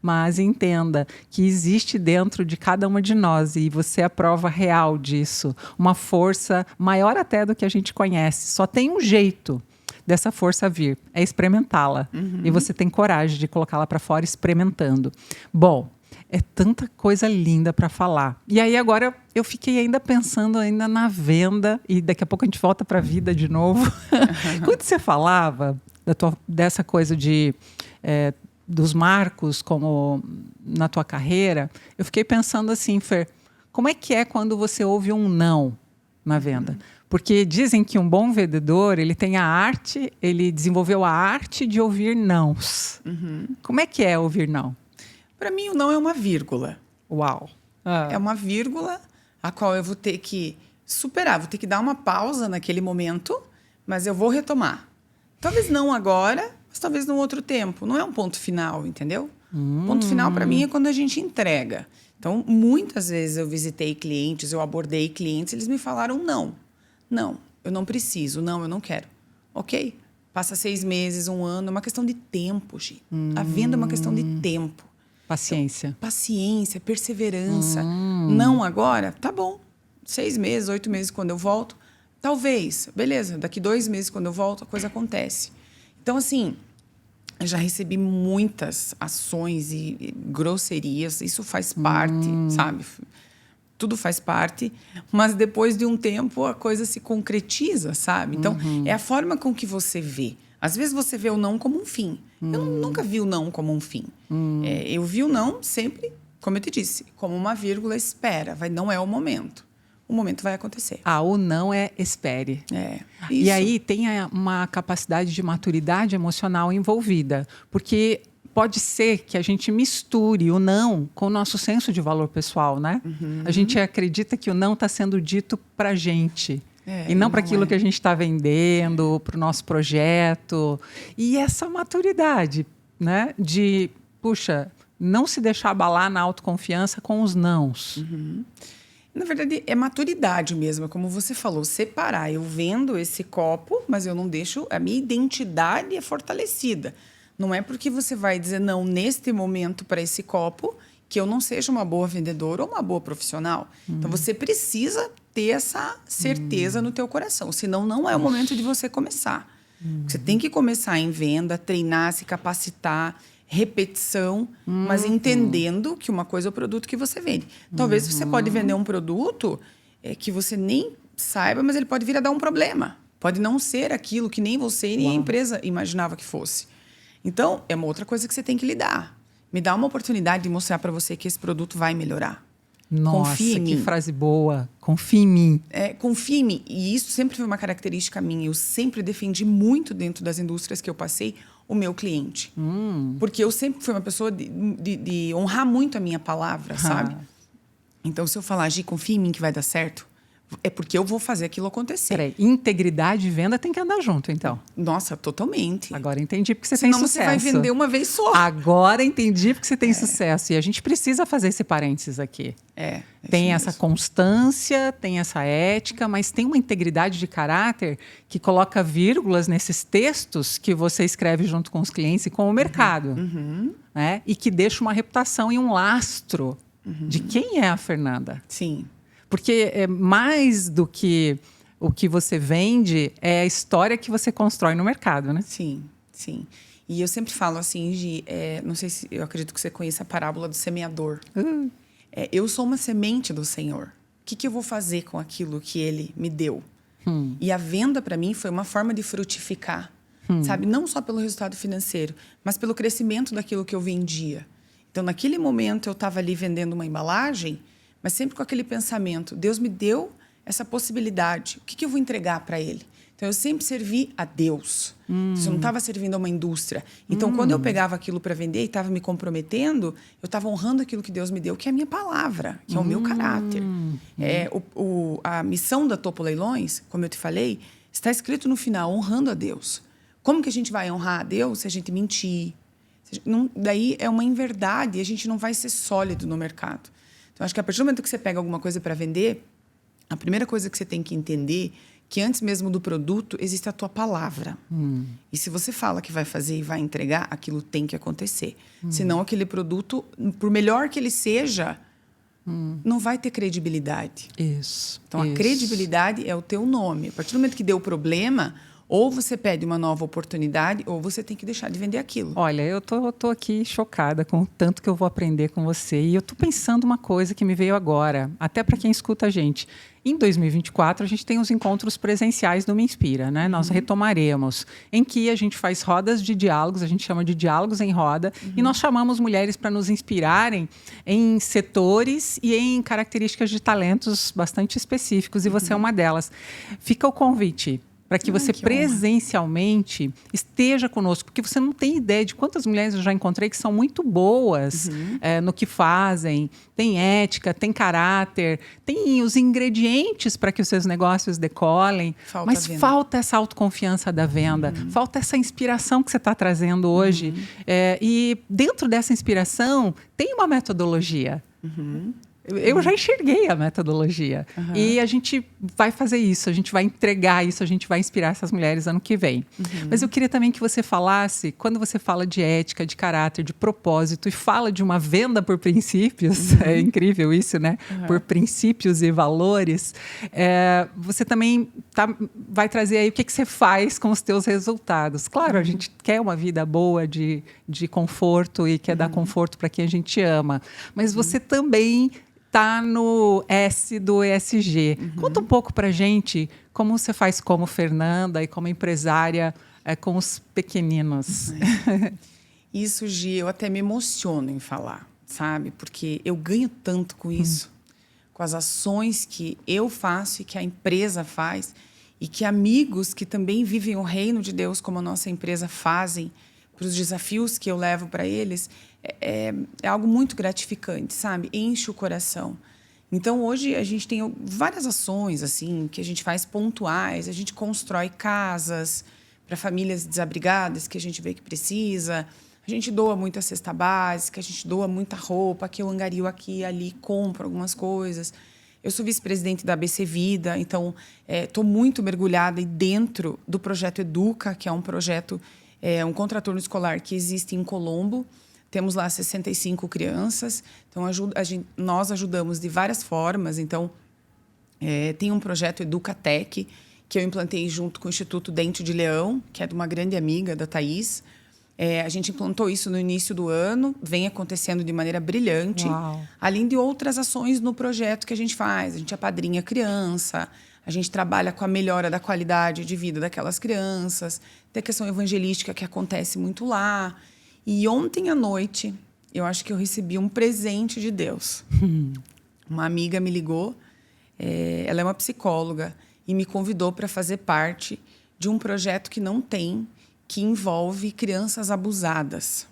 Mas entenda que existe dentro de cada uma de nós, e você é a prova real disso, uma força maior até do que a gente conhece. Só tem um jeito dessa força vir, é experimentá-la. E você tem coragem de colocá-la para fora experimentando. Bom, é tanta coisa linda para falar. E aí agora eu fiquei ainda pensando ainda na venda, e daqui a pouco a gente volta para a vida de novo. Quando você falava dessa coisa dos marcos como na tua carreira, eu fiquei pensando assim, Fer, como é que é quando você ouve um não na venda? Porque dizem que um bom vendedor, ele desenvolveu a arte de ouvir nãos. Como é que é ouvir não? Para mim, o não é uma vírgula. Uau! É uma vírgula a qual eu vou ter que superar. Vou ter que dar uma pausa naquele momento, mas eu vou retomar. Talvez não agora, mas talvez num outro tempo. Não é um ponto final, entendeu? Ponto final, para mim, é quando a gente entrega. Então, muitas vezes eu visitei clientes, eu abordei clientes, eles me falaram não. Não, eu não preciso. Não, eu não quero. Ok? Passa 6 meses, 1 ano. É uma questão de tempo, Gi. A venda é uma questão de tempo. Paciência. Então, paciência, perseverança. Não agora? Tá bom. 6 meses, 8 meses quando eu volto. Talvez. Beleza, daqui 2 meses quando eu volto, a coisa acontece. Então, assim, eu já recebi muitas ações e grosserias. Isso faz parte, sabe? Tudo faz parte. Mas depois de um tempo, a coisa se concretiza, sabe? Então, é a forma com que você vê. Às vezes você vê o não como um fim. Eu nunca vi o não como um fim. Eu vi o não sempre, como eu te disse, como uma vírgula, espera. Não é o momento. O momento vai acontecer. O não é espere. E aí tem uma capacidade de maturidade emocional envolvida. Porque pode ser que a gente misture o não com o nosso senso de valor pessoal, né? A gente acredita que o não está sendo dito para a gente. E não para aquilo que a gente está vendendo, para o nosso projeto. E essa maturidade, né? De, puxa, não se deixar abalar na autoconfiança com os nãos. Na verdade, é maturidade mesmo, como você falou, separar. Eu vendo esse copo, mas eu não deixo... A minha identidade é fortalecida. Não é porque você vai dizer não neste momento para esse copo que eu não seja uma boa vendedora ou uma boa profissional. Então, você precisa ter essa certeza no teu coração. Senão, não é o momento de você começar. Você tem que começar em venda, treinar, se capacitar, repetição, mas entendendo que uma coisa é o produto que você vende. Talvez você pode vender um produto que você nem saiba, mas ele pode vir a dar um problema. Pode não ser aquilo que nem você e nem a empresa imaginava que fosse. Então, é uma outra coisa que você tem que lidar. Me dá uma oportunidade de mostrar para você que esse produto vai melhorar. Nossa, confia em que mim. frase boa. Confia em mim. Confia em mim. E isso sempre foi uma característica minha. Eu sempre defendi muito dentro das indústrias que eu passei o meu cliente. Porque eu sempre fui uma pessoa de honrar muito a minha palavra, sabe? Então, se eu falar, Gi, confia em mim que vai dar certo, é porque eu vou fazer aquilo acontecer. Peraí, integridade e venda tem que andar junto, então. Nossa, totalmente. Agora entendi porque você Senão tem sucesso. Senão você vai vender uma vez só. Agora entendi porque você tem sucesso. E a gente precisa fazer esse parênteses aqui. Tem essa constância, tem essa ética, mas tem uma integridade de caráter que coloca vírgulas nesses textos que você escreve junto com os clientes e com o mercado. Né? E que deixa uma reputação e um lastro de quem é a Fernanda. Sim. Porque é mais do que o que você vende, é a história que você constrói no mercado, né? Sim, sim. E eu sempre falo assim, Gi, não sei se eu acredito que você conheça a parábola do semeador. Eu sou uma semente do Senhor. O que eu vou fazer com aquilo que Ele me deu? E a venda, para mim, foi uma forma de frutificar. Sabe? Não só pelo resultado financeiro, mas pelo crescimento daquilo que eu vendia. Então, naquele momento, eu estava ali vendendo uma embalagem, mas sempre com aquele pensamento, Deus me deu essa possibilidade, o que eu vou entregar para Ele? Então, eu sempre servi a Deus. Eu não estava servindo a uma indústria. Então, quando eu pegava aquilo para vender e estava me comprometendo, eu estava honrando aquilo que Deus me deu, que é a minha palavra, que é o meu caráter. A missão da Topo Leilões, como eu te falei, está escrito no final, honrando a Deus. Como que a gente vai honrar a Deus se a gente mentir? Daí é uma inverdade e a gente não vai ser sólido no mercado. Então, acho que a partir do momento que você pega alguma coisa para vender, a primeira coisa que você tem que entender é que antes mesmo do produto existe a tua palavra. E se você fala que vai fazer e vai entregar, aquilo tem que acontecer. Senão aquele produto, por melhor que ele seja, não vai ter credibilidade. Isso. Então, a credibilidade é o teu nome. A partir do momento que deu problema, ou você pede uma nova oportunidade, ou você tem que deixar de vender aquilo. Olha, eu tô aqui chocada com o tanto que eu vou aprender com você. E eu tô pensando uma coisa que me veio agora, até para quem escuta a gente. Em 2024, a gente tem os encontros presenciais do Me Inspira, né? Nós retomaremos, em que a gente faz rodas de diálogos, a gente chama de diálogos em roda, e nós chamamos mulheres para nos inspirarem em setores e em características de talentos bastante específicos, e você é uma delas. Fica o convite. para que você que presencialmente esteja conosco, porque você não tem ideia de quantas mulheres eu já encontrei que são muito boas no que fazem, tem ética, tem caráter, tem os ingredientes para que os seus negócios decolem, mas falta essa autoconfiança da venda, falta essa inspiração que você está trazendo hoje. E dentro dessa inspiração tem uma metodologia. Eu já enxerguei a metodologia. E a gente vai fazer isso, a gente vai entregar isso, a gente vai inspirar essas mulheres ano que vem. Mas eu queria também que você falasse, quando você fala de ética, de caráter, de propósito, e fala de uma venda por princípios, é incrível isso, né? Por princípios e valores, você também vai trazer aí o que você faz com os teus resultados. Claro, a gente quer uma vida boa, de conforto, e quer dar conforto para quem a gente ama. Mas você também está no S do ESG. Conta um pouco para a gente como você faz como Fernanda e como empresária com os pequeninos. Isso, Gi, eu até me emociono em falar, sabe? Porque eu ganho tanto com isso, com as ações que eu faço e que a empresa faz, e que amigos que também vivem o reino de Deus como a nossa empresa fazem, para os desafios que eu levo para eles, é algo muito gratificante, sabe? Enche o coração. Então, hoje, a gente tem várias ações assim que a gente faz pontuais. A gente constrói casas para famílias desabrigadas que a gente vê que precisa. A gente doa muita cesta básica, a gente doa muita roupa, que eu angario aqui e ali, compro algumas coisas. Eu sou vice-presidente da ABC Vida, então estou muito mergulhada dentro do projeto Educa, que é um projeto, um contraturno escolar que existe em Colombo. Temos lá 65 crianças, então nós ajudamos de várias formas. Então, tem um projeto Educatec, que eu implantei junto com o Instituto Dente de Leão, que é de uma grande amiga da Thaís. A gente implantou isso no início do ano, vem acontecendo de maneira brilhante. Uau. Além de outras ações no projeto que a gente faz. A gente apadrinha criança, a gente trabalha com a melhora da qualidade de vida daquelas crianças. Tem a questão evangelística que acontece muito lá. E ontem à noite, eu acho que eu recebi um presente de Deus. Uma amiga me ligou, ela é uma psicóloga, e me convidou para fazer parte de um projeto que envolve crianças abusadas.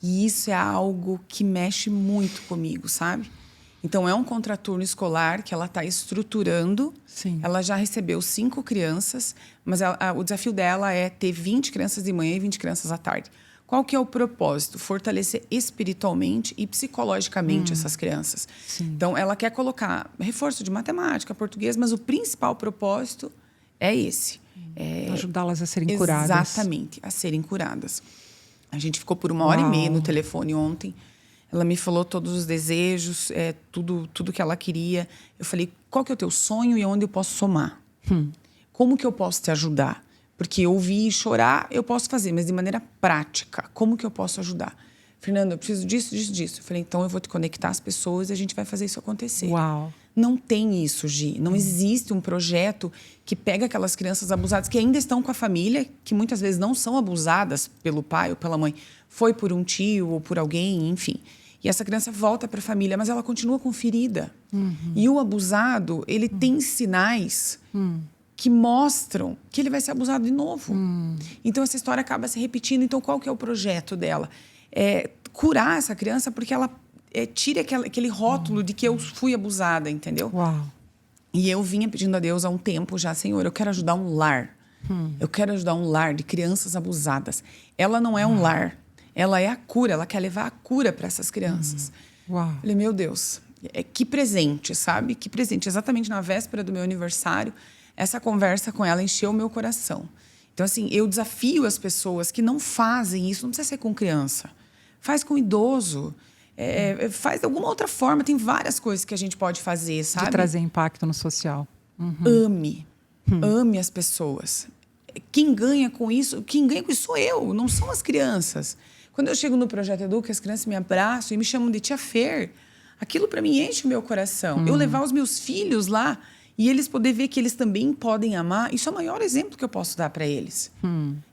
E isso é algo que mexe muito comigo, sabe? Então, é um contraturno escolar que ela está estruturando. Sim. Ela já recebeu 5 crianças, mas o desafio dela é ter 20 crianças de manhã e 20 crianças à tarde. Qual que é o propósito? Fortalecer espiritualmente e psicologicamente essas crianças. Sim. Então, ela quer colocar reforço de matemática, português, mas o principal propósito é esse. Ajudá-las a serem curadas. Exatamente, a serem curadas. A gente ficou por 1h30 no telefone ontem. Ela me falou todos os desejos, tudo que ela queria. Eu falei, qual que é o teu sonho e onde eu posso somar? Como que eu posso te ajudar? Porque ouvir e chorar eu posso fazer, mas de maneira prática. Como que eu posso ajudar? Fernanda, eu preciso disso, disso, disso. Eu falei, então eu vou te conectar às pessoas e a gente vai fazer isso acontecer. Uau. Não tem isso, Gi. Não existe um projeto que pega aquelas crianças abusadas que ainda estão com a família, que muitas vezes não são abusadas pelo pai ou pela mãe. Foi por um tio ou por alguém, enfim. E essa criança volta para a família, mas ela continua com ferida. E o abusado, ele tem sinais que mostram que ele vai ser abusado de novo. Então, essa história acaba se repetindo. Então, qual que é o projeto dela? Curar essa criança porque ela tire aquele rótulo de que eu fui abusada, entendeu? Uau. E eu vinha pedindo a Deus há um tempo já, Senhor, eu quero ajudar um lar. Eu quero ajudar um lar de crianças abusadas. Ela não é um lar. Ela é a cura. Ela quer levar a cura para essas crianças. Uau. Falei, meu Deus, que presente, sabe? Que presente. Exatamente na véspera do meu aniversário, essa conversa com ela encheu o meu coração. Então, assim, eu desafio as pessoas que não fazem isso. Não precisa ser com criança. Faz com idoso. Faz de alguma outra forma. Tem várias coisas que a gente pode fazer, sabe? De trazer impacto no social. Ame. Ame as pessoas. Quem ganha com isso sou eu, não são as crianças. Quando eu chego no Projeto Educa, as crianças me abraçam e me chamam de tia Fer. Aquilo, para mim, enche o meu coração. Eu levar os meus filhos lá e eles poder ver que eles também podem amar, isso é o maior exemplo que eu posso dar para eles.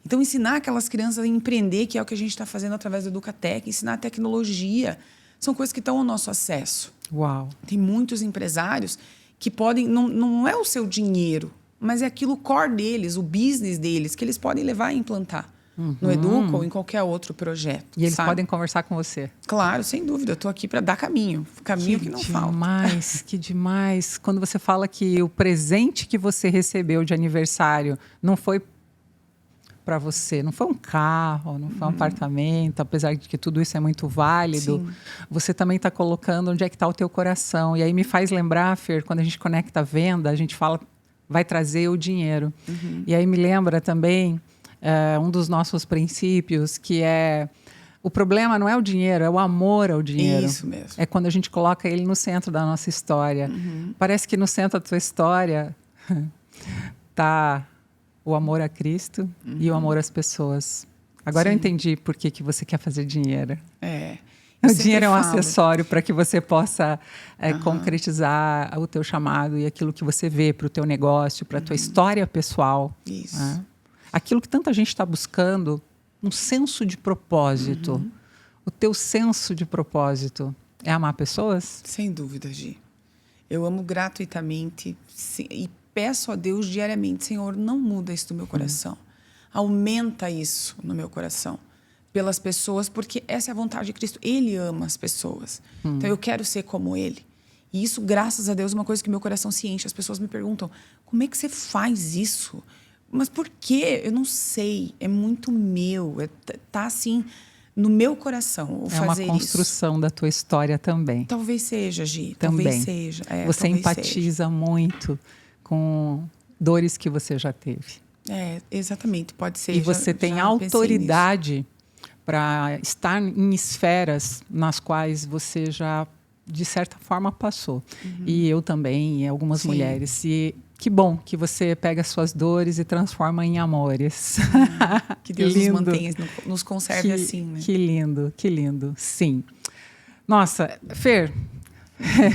Então, ensinar aquelas crianças a empreender, que é o que a gente está fazendo através do Educatec, ensinar tecnologia, são coisas que estão ao nosso acesso. Uau. Tem muitos empresários que podem... Não é o seu dinheiro, mas é aquilo core deles, o business deles, que eles podem levar e implantar no Educa ou em qualquer outro projeto. E eles sabe? podem conversar com você. Claro, sem dúvida. Eu estou aqui para dar caminho que não falta. Que demais. Quando você fala que o presente que você recebeu de aniversário não foi para você, não foi um carro, não foi um apartamento, apesar de que tudo isso é muito válido, Sim. você também está colocando onde é que está o teu coração. E aí me faz lembrar, Fer, quando a gente conecta a venda, a gente fala, vai trazer o dinheiro. E aí me lembra também um dos nossos princípios, que é o problema não é o dinheiro, é o amor ao dinheiro. Isso mesmo. É quando a gente coloca ele no centro da nossa história. Parece que no centro da tua história está o amor a Cristo e o amor às pessoas. Agora eu entendi por que você quer fazer dinheiro. O dinheiro é um acessório para que você possa concretizar o teu chamado e aquilo que você vê para o teu negócio, para a tua história pessoal. Isso. Né? Aquilo que tanta gente está buscando, um senso de propósito. O teu senso de propósito é amar pessoas? Sem dúvida, Gi. Eu amo gratuitamente e peço a Deus diariamente, Senhor, não muda isso do meu coração. Aumenta isso no meu coração. Pelas pessoas, porque essa é a vontade de Cristo. Ele ama as pessoas. Então, eu quero ser como Ele. E isso, graças a Deus, é uma coisa que meu coração se enche. As pessoas me perguntam, como é que você faz isso? Mas por quê? Eu não sei. É muito meu. Tá assim, no meu coração, fazer uma construção da tua história também. Talvez seja, Gi. Também. Talvez seja. Você empatiza muito com dores que você já teve. Exatamente. Pode ser. E você tem autoridade para estar em esferas nas quais você já, de certa forma, passou. E eu também, e algumas mulheres. E que bom que você pega suas dores e transforma em amores. Que Deus nos mantenha, nos conserve assim, né? Que lindo, que lindo. Sim. Nossa, Fer,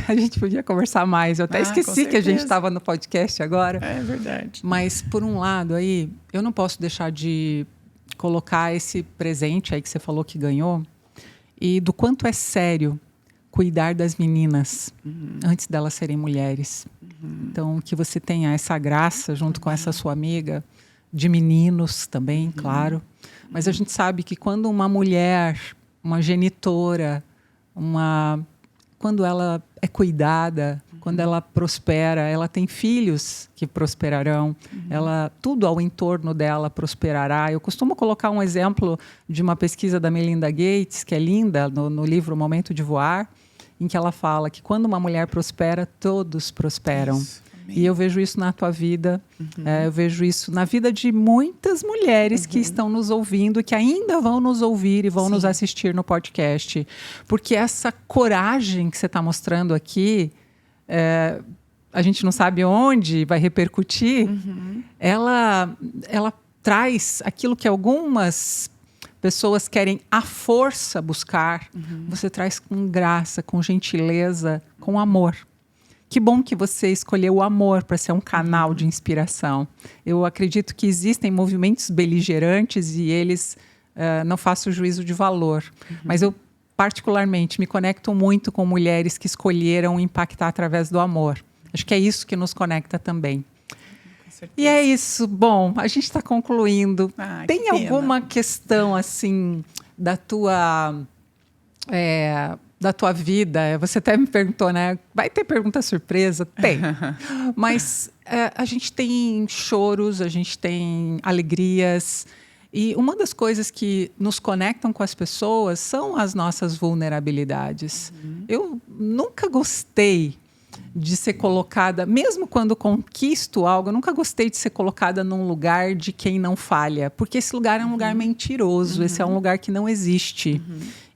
a gente podia conversar mais. Eu até esqueci que a gente estava no podcast agora. É verdade. Mas, por um lado, aí, eu não posso deixar de colocar esse presente aí que você falou que ganhou e do quanto é sério cuidar das meninas antes delas serem mulheres. Então, que você tenha essa graça junto com essa sua amiga, de meninos também, claro. Mas a gente sabe que quando uma mulher, uma genitora, quando ela é cuidada, quando ela prospera, ela tem filhos que prosperarão, tudo ao entorno dela prosperará. Eu costumo colocar um exemplo de uma pesquisa da Melinda Gates, que é linda, no livro O Momento de Voar, em que ela fala que quando uma mulher prospera, todos prosperam. Isso. E eu vejo isso na tua vida, eu vejo isso na vida de muitas mulheres que estão nos ouvindo, que ainda vão nos ouvir e vão nos assistir no podcast. Porque essa coragem que você está mostrando aqui, a gente não sabe onde vai repercutir, ela traz aquilo que algumas pessoas querem à força buscar, você traz com graça, com gentileza, com amor. Que bom que você escolheu o amor para ser um canal de inspiração. Eu acredito que existem movimentos beligerantes e eles não faço juízo de valor. Mas eu, particularmente, me conecto muito com mulheres que escolheram impactar através do amor. Acho que é isso que nos conecta também. E é isso. Bom, a gente está concluindo. Tem alguma questão, assim, da tua vida? Você até me perguntou, né? Vai ter pergunta surpresa? Tem. Mas a gente tem choros, a gente tem alegrias. E uma das coisas que nos conectam com as pessoas são as nossas vulnerabilidades. Eu nunca gostei de ser colocada, mesmo quando conquisto algo, eu nunca gostei de ser colocada num lugar de quem não falha, porque esse lugar é um lugar mentiroso, esse é um lugar que não existe.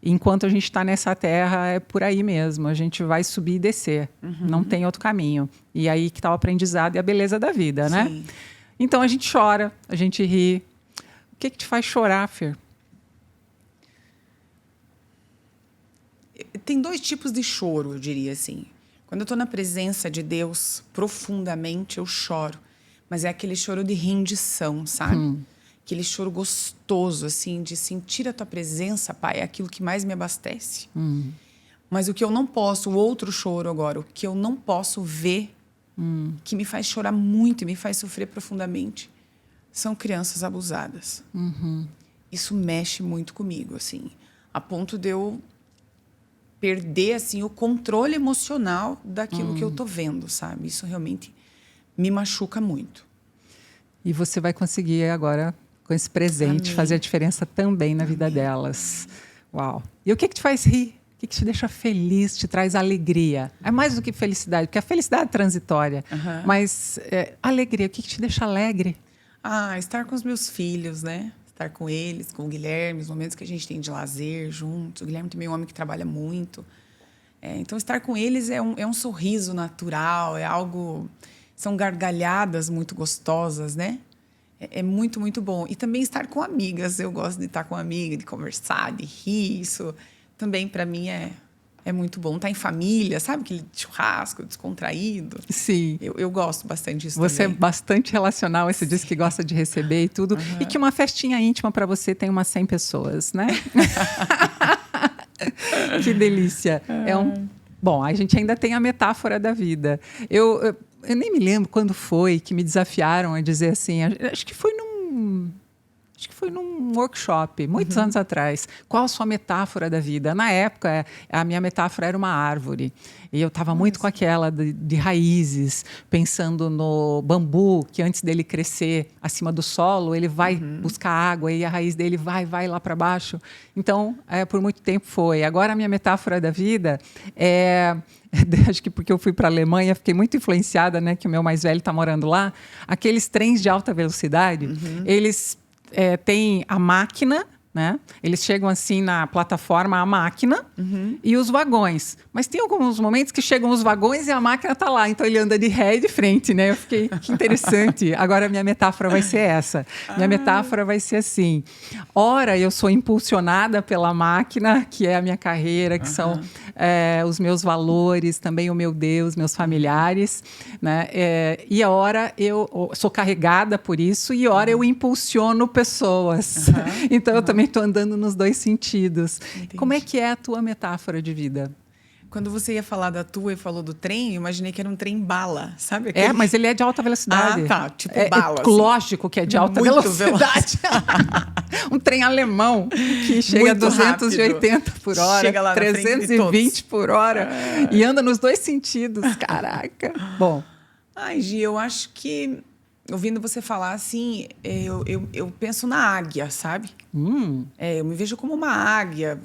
Enquanto a gente está nessa terra, é por aí mesmo, a gente vai subir e descer, não tem outro caminho. E aí que está o aprendizado e a beleza da vida, né? Sim. Então a gente chora, a gente ri. O que te faz chorar, Fer? Tem dois tipos de choro, eu diria assim. Quando eu estou na presença de Deus, profundamente, eu choro. Mas é aquele choro de rendição, sabe? Aquele choro gostoso, assim, de sentir a tua presença, Pai, é aquilo que mais me abastece. Mas o que eu não posso, o outro choro agora, o que eu não posso ver, que me faz chorar muito e me faz sofrer profundamente, são crianças abusadas. Isso mexe muito comigo, assim, a ponto de eu perder assim o controle emocional daquilo que eu tô vendo, sabe? Isso realmente me machuca muito. E você vai conseguir agora, com esse presente, Amém. fazer a diferença também na vida delas. Uau! E o que te faz rir? O que te deixa feliz, te traz alegria? É mais do que felicidade, porque a felicidade é transitória. Mas alegria, o que te deixa alegre? Estar com os meus filhos, né? Estar com eles, com o Guilherme, os momentos que a gente tem de lazer juntos. O Guilherme também é um homem que trabalha muito. Então, estar com eles é um sorriso natural, é algo... São gargalhadas muito gostosas, né? É muito, muito bom. E também estar com amigas. Eu gosto de estar com amiga, de conversar, de rir. Isso também, para mim, é muito bom. Estar em família, sabe? Aquele churrasco descontraído. Sim. Eu gosto bastante disso você também. É bastante relacional. Você diz que gosta de receber e tudo. E que uma festinha íntima para você tem umas 100 pessoas, né? Que delícia. Bom, a gente ainda tem a metáfora da vida. Eu nem me lembro quando foi que me desafiaram a dizer assim, acho que foi num workshop, muitos anos atrás. Qual a sua metáfora da vida? Na época, a minha metáfora era uma árvore. E eu estava muito com aquela de raízes, pensando no bambu, que antes dele crescer acima do solo, ele vai buscar água e a raiz dele vai lá para baixo. Então, por muito tempo foi. Agora, a minha metáfora da vida acho que porque eu fui para a Alemanha, fiquei muito influenciada, né, que o meu mais velho está morando lá. Aqueles trens de alta velocidade, eles têm a máquina, né? Eles chegam assim na plataforma, a máquina e os vagões. Mas tem alguns momentos que chegam os vagões e a máquina está lá. Então ele anda de ré e de frente, né? Eu fiquei, que interessante. Agora a minha metáfora vai ser essa. Minha metáfora vai ser assim. Ora, eu sou impulsionada pela máquina, que é a minha carreira, que são os meus valores, também o meu Deus, meus familiares, né? E a hora eu sou carregada por isso e ora eu impulsiono pessoas. Então eu também estou andando nos dois sentidos. Entendi. Como é que é a tua metáfora de vida? Quando você ia falar da tua e falou do trem, eu imaginei que era um trem bala, sabe? Mas ele é de alta velocidade. Tipo bala. Lógico que é de alta velocidade. Um trem alemão que chega muito a 280 rápido. Por hora, chega lá 320 por hora e anda nos dois sentidos. Caraca. Bom. Gi, eu acho que ouvindo você falar assim, eu penso na águia, sabe? Eu me vejo como uma águia,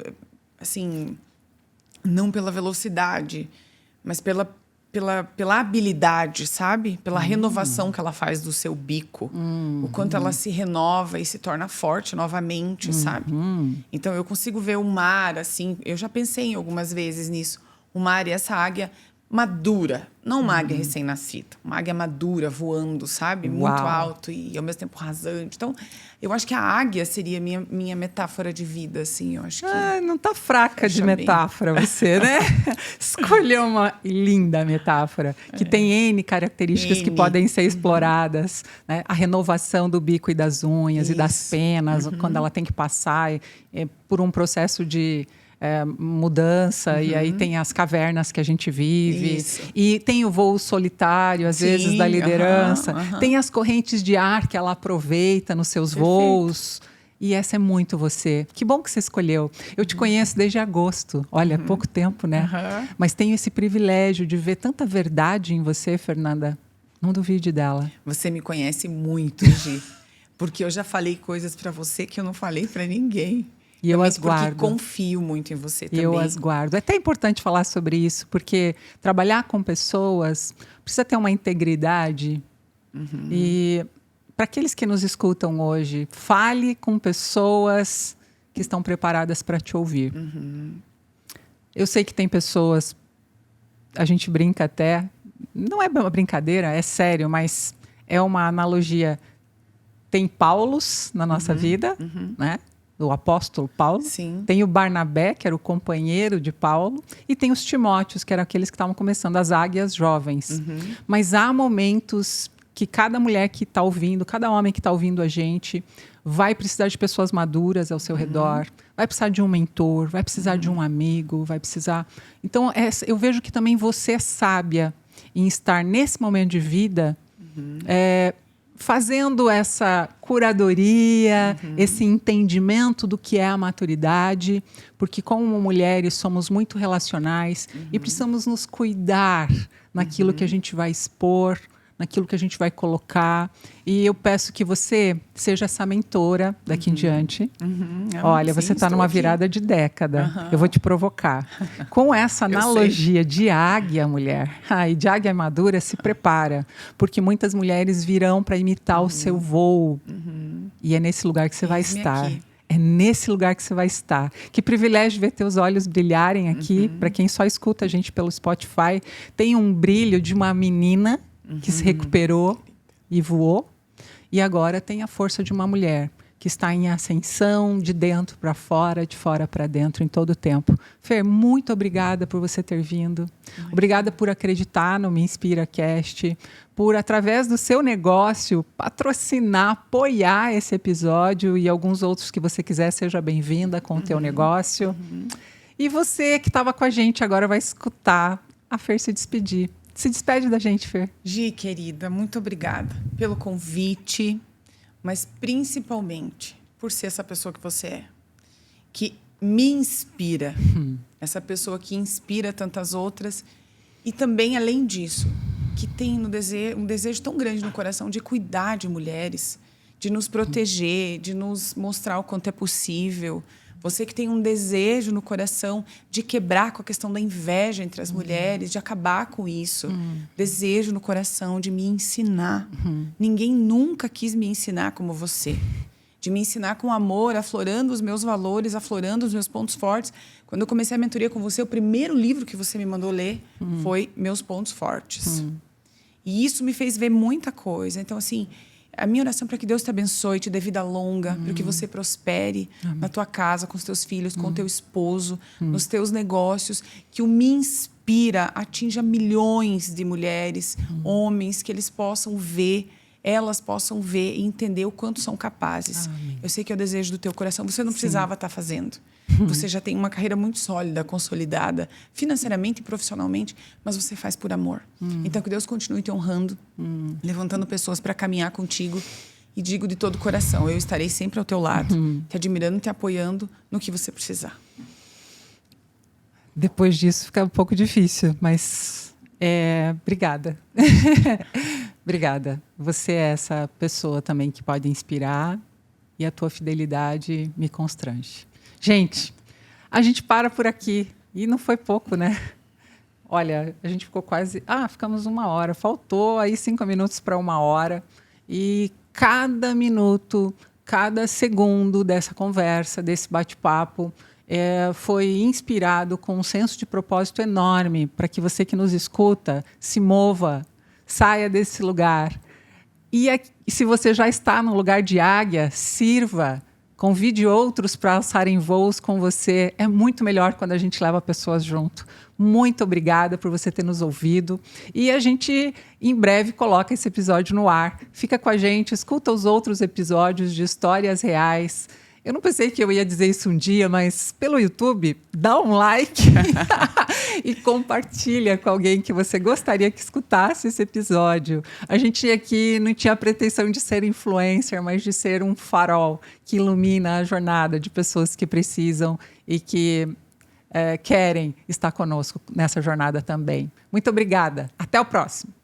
assim, não pela velocidade, mas pela habilidade, sabe? Pela renovação que ela faz do seu bico. O quanto ela se renova e se torna forte novamente, sabe? Então, eu consigo ver o mar, assim, eu já pensei algumas vezes nisso. O mar e essa águia madura, não uma águia recém-nascida, uma águia madura voando, sabe? Muito alto e ao mesmo tempo rasante. Então, eu acho que a águia seria minha metáfora de vida, assim. Eu acho que não tá fraca de metáfora você, né? Escolheu uma linda metáfora que tem N características que podem ser exploradas, né? A renovação do bico e das unhas e das penas, quando ela tem que passar por um processo de mudança, e aí tem as cavernas que a gente vive, e tem o voo solitário, às vezes, da liderança, tem as correntes de ar que ela aproveita nos seus voos, e essa é muito você. Que bom que você escolheu. Eu te conheço desde agosto, olha, pouco tempo, né? Mas tenho esse privilégio de ver tanta verdade em você, Fernanda. Não duvide dela. Você me conhece muito, Gi, porque eu já falei coisas para você que eu não falei para ninguém. E eu as guardo. Porque confio muito em você também. Eu as guardo. É até importante falar sobre isso, porque trabalhar com pessoas precisa ter uma integridade. E para aqueles que nos escutam hoje, fale com pessoas que estão preparadas para te ouvir. Eu sei que tem pessoas, a gente brinca até, não é uma brincadeira, é sério, mas é uma analogia. Tem Paulos na nossa vida, né? Do apóstolo Paulo. Sim. Tem o Barnabé, que era o companheiro de Paulo, e tem os Timóteos, que eram aqueles que estavam começando, as águias jovens. Mas há momentos que cada mulher que está ouvindo, cada homem que está ouvindo a gente, vai precisar de pessoas maduras ao seu redor, vai precisar de um mentor, vai precisar de um amigo, vai precisar... Então, eu vejo que também você é sábia em estar nesse momento de vida fazendo essa curadoria, esse entendimento do que é a maturidade, porque como mulheres somos muito relacionais e precisamos nos cuidar naquilo que a gente vai expor, naquilo que a gente vai colocar. E eu peço que você seja essa mentora daqui em diante. Olha, você está numa virada de década. Eu vou te provocar. Com essa analogia de águia, mulher, e de águia madura, se prepara. Porque muitas mulheres virão para imitar o seu voo. E é nesse lugar que você vai estar. Aqui. É nesse lugar que você vai estar. Que privilégio ver teus olhos brilharem aqui. Para quem só escuta a gente pelo Spotify, tem um brilho de uma menina que se recuperou e voou, e agora tem a força de uma mulher que está em ascensão de dentro para fora, de fora para dentro, em todo o tempo. Fer, muito obrigada por você ter vindo. Obrigada por acreditar no Me Inspira Cast, por, através do seu negócio, patrocinar, apoiar esse episódio e alguns outros que você quiser. Seja bem-vinda com o teu negócio. E você que estava com a gente agora vai escutar a Fer se despedir. Se despede da gente, Fer. Gi, querida, muito obrigada pelo convite, mas principalmente por ser essa pessoa que você é, que me inspira, essa pessoa que inspira tantas outras e também, além disso, que tem um desejo tão grande no coração de cuidar de mulheres, de nos proteger, de nos mostrar o quanto é possível. Você que tem um desejo no coração de quebrar com a questão da inveja entre as mulheres, de acabar com isso. Desejo no coração de me ensinar. Ninguém nunca quis me ensinar como você. De me ensinar com amor, aflorando os meus valores, aflorando os meus pontos fortes. Quando eu comecei a mentoria com você, o primeiro livro que você me mandou ler foi Meus Pontos Fortes. E isso me fez ver muita coisa. Então, assim, a minha oração é para que Deus te abençoe, te dê vida longa, para que você prospere na tua casa, com os teus filhos, com o teu esposo, nos teus negócios, que o Me Inspira atinja milhões de mulheres, homens, que eles possam ver, elas possam ver e entender o quanto são capazes. Eu sei que é o desejo do teu coração. Você não precisava estar fazendo. Você já tem uma carreira muito sólida, consolidada, financeiramente e profissionalmente, mas você faz por amor. Então, que Deus continue te honrando, levantando pessoas para caminhar contigo. E digo de todo o coração, eu estarei sempre ao teu lado, te admirando, te apoiando no que você precisar. Depois disso fica um pouco difícil, mas obrigada. Obrigada. Você é essa pessoa também que pode inspirar e a tua fidelidade me constrange. Gente, a gente para por aqui. E não foi pouco, né? Olha, a gente ficou quase... ficamos 1 hora. Faltou aí 5 minutos para 1 hora. E cada minuto, cada segundo dessa conversa, desse bate-papo, foi inspirado com um senso de propósito enorme para que você que nos escuta se mova, saia desse lugar. E se você já está no lugar de águia, sirva, convide outros para alçarem voos com você. É muito melhor quando a gente leva pessoas junto. Muito obrigada por você ter nos ouvido. E a gente, em breve, coloca esse episódio no ar. Fica com a gente, escuta os outros episódios de Histórias Reais. Eu não pensei que eu ia dizer isso um dia, mas pelo YouTube, dá um like e compartilha com alguém que você gostaria que escutasse esse episódio. A gente aqui não tinha a pretensão de ser influencer, mas de ser um farol que ilumina a jornada de pessoas que precisam e que querem estar conosco nessa jornada também. Muito obrigada. Até o próximo.